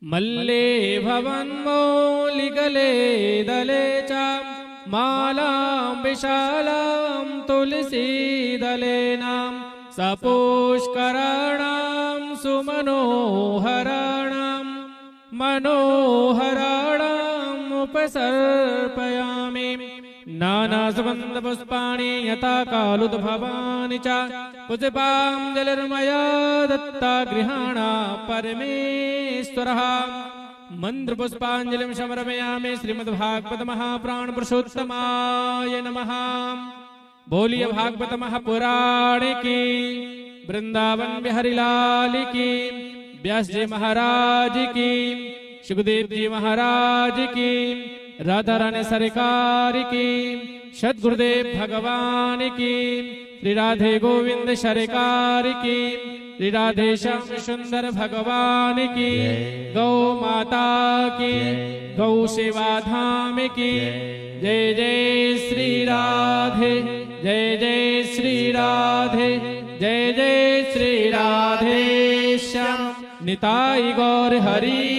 Speaker 5: मल्ले भवन्मौलिगले दले च मालां विशालां तुलसीदलेनां सपुष्कराणां सुमनोहराणां मनोहराणाम् उपसर्पयामि। नानासुगन्धपुष्पाणि यथा कालुद्भवानि च पुष्पाञ्जलिर्मया दत्ता गृहाणा परमेश्वरः। मंत्र पुष्पांजलिं समर्पयामि। श्रीमद्भागवत महापुराण पुरुषोत्तमाय नमः। बोलिए भागवत महापुराण की, वृंदावन बिहारी लाल की, व्यास जी महाराज की, सुखदेव जी महाराज की, राधा रानी सरकार की, सद्गुरुदेव भगवान की, श्री राधे गोविंद सरकार की, श्री राधे श्याम सुंदर भगवान की, गौ माता की, गौ सेवा धाम की। जय जय श्री राधे, जय जय श्री राधे, जय जय श्री राधे श्याम। निताई गौर हरि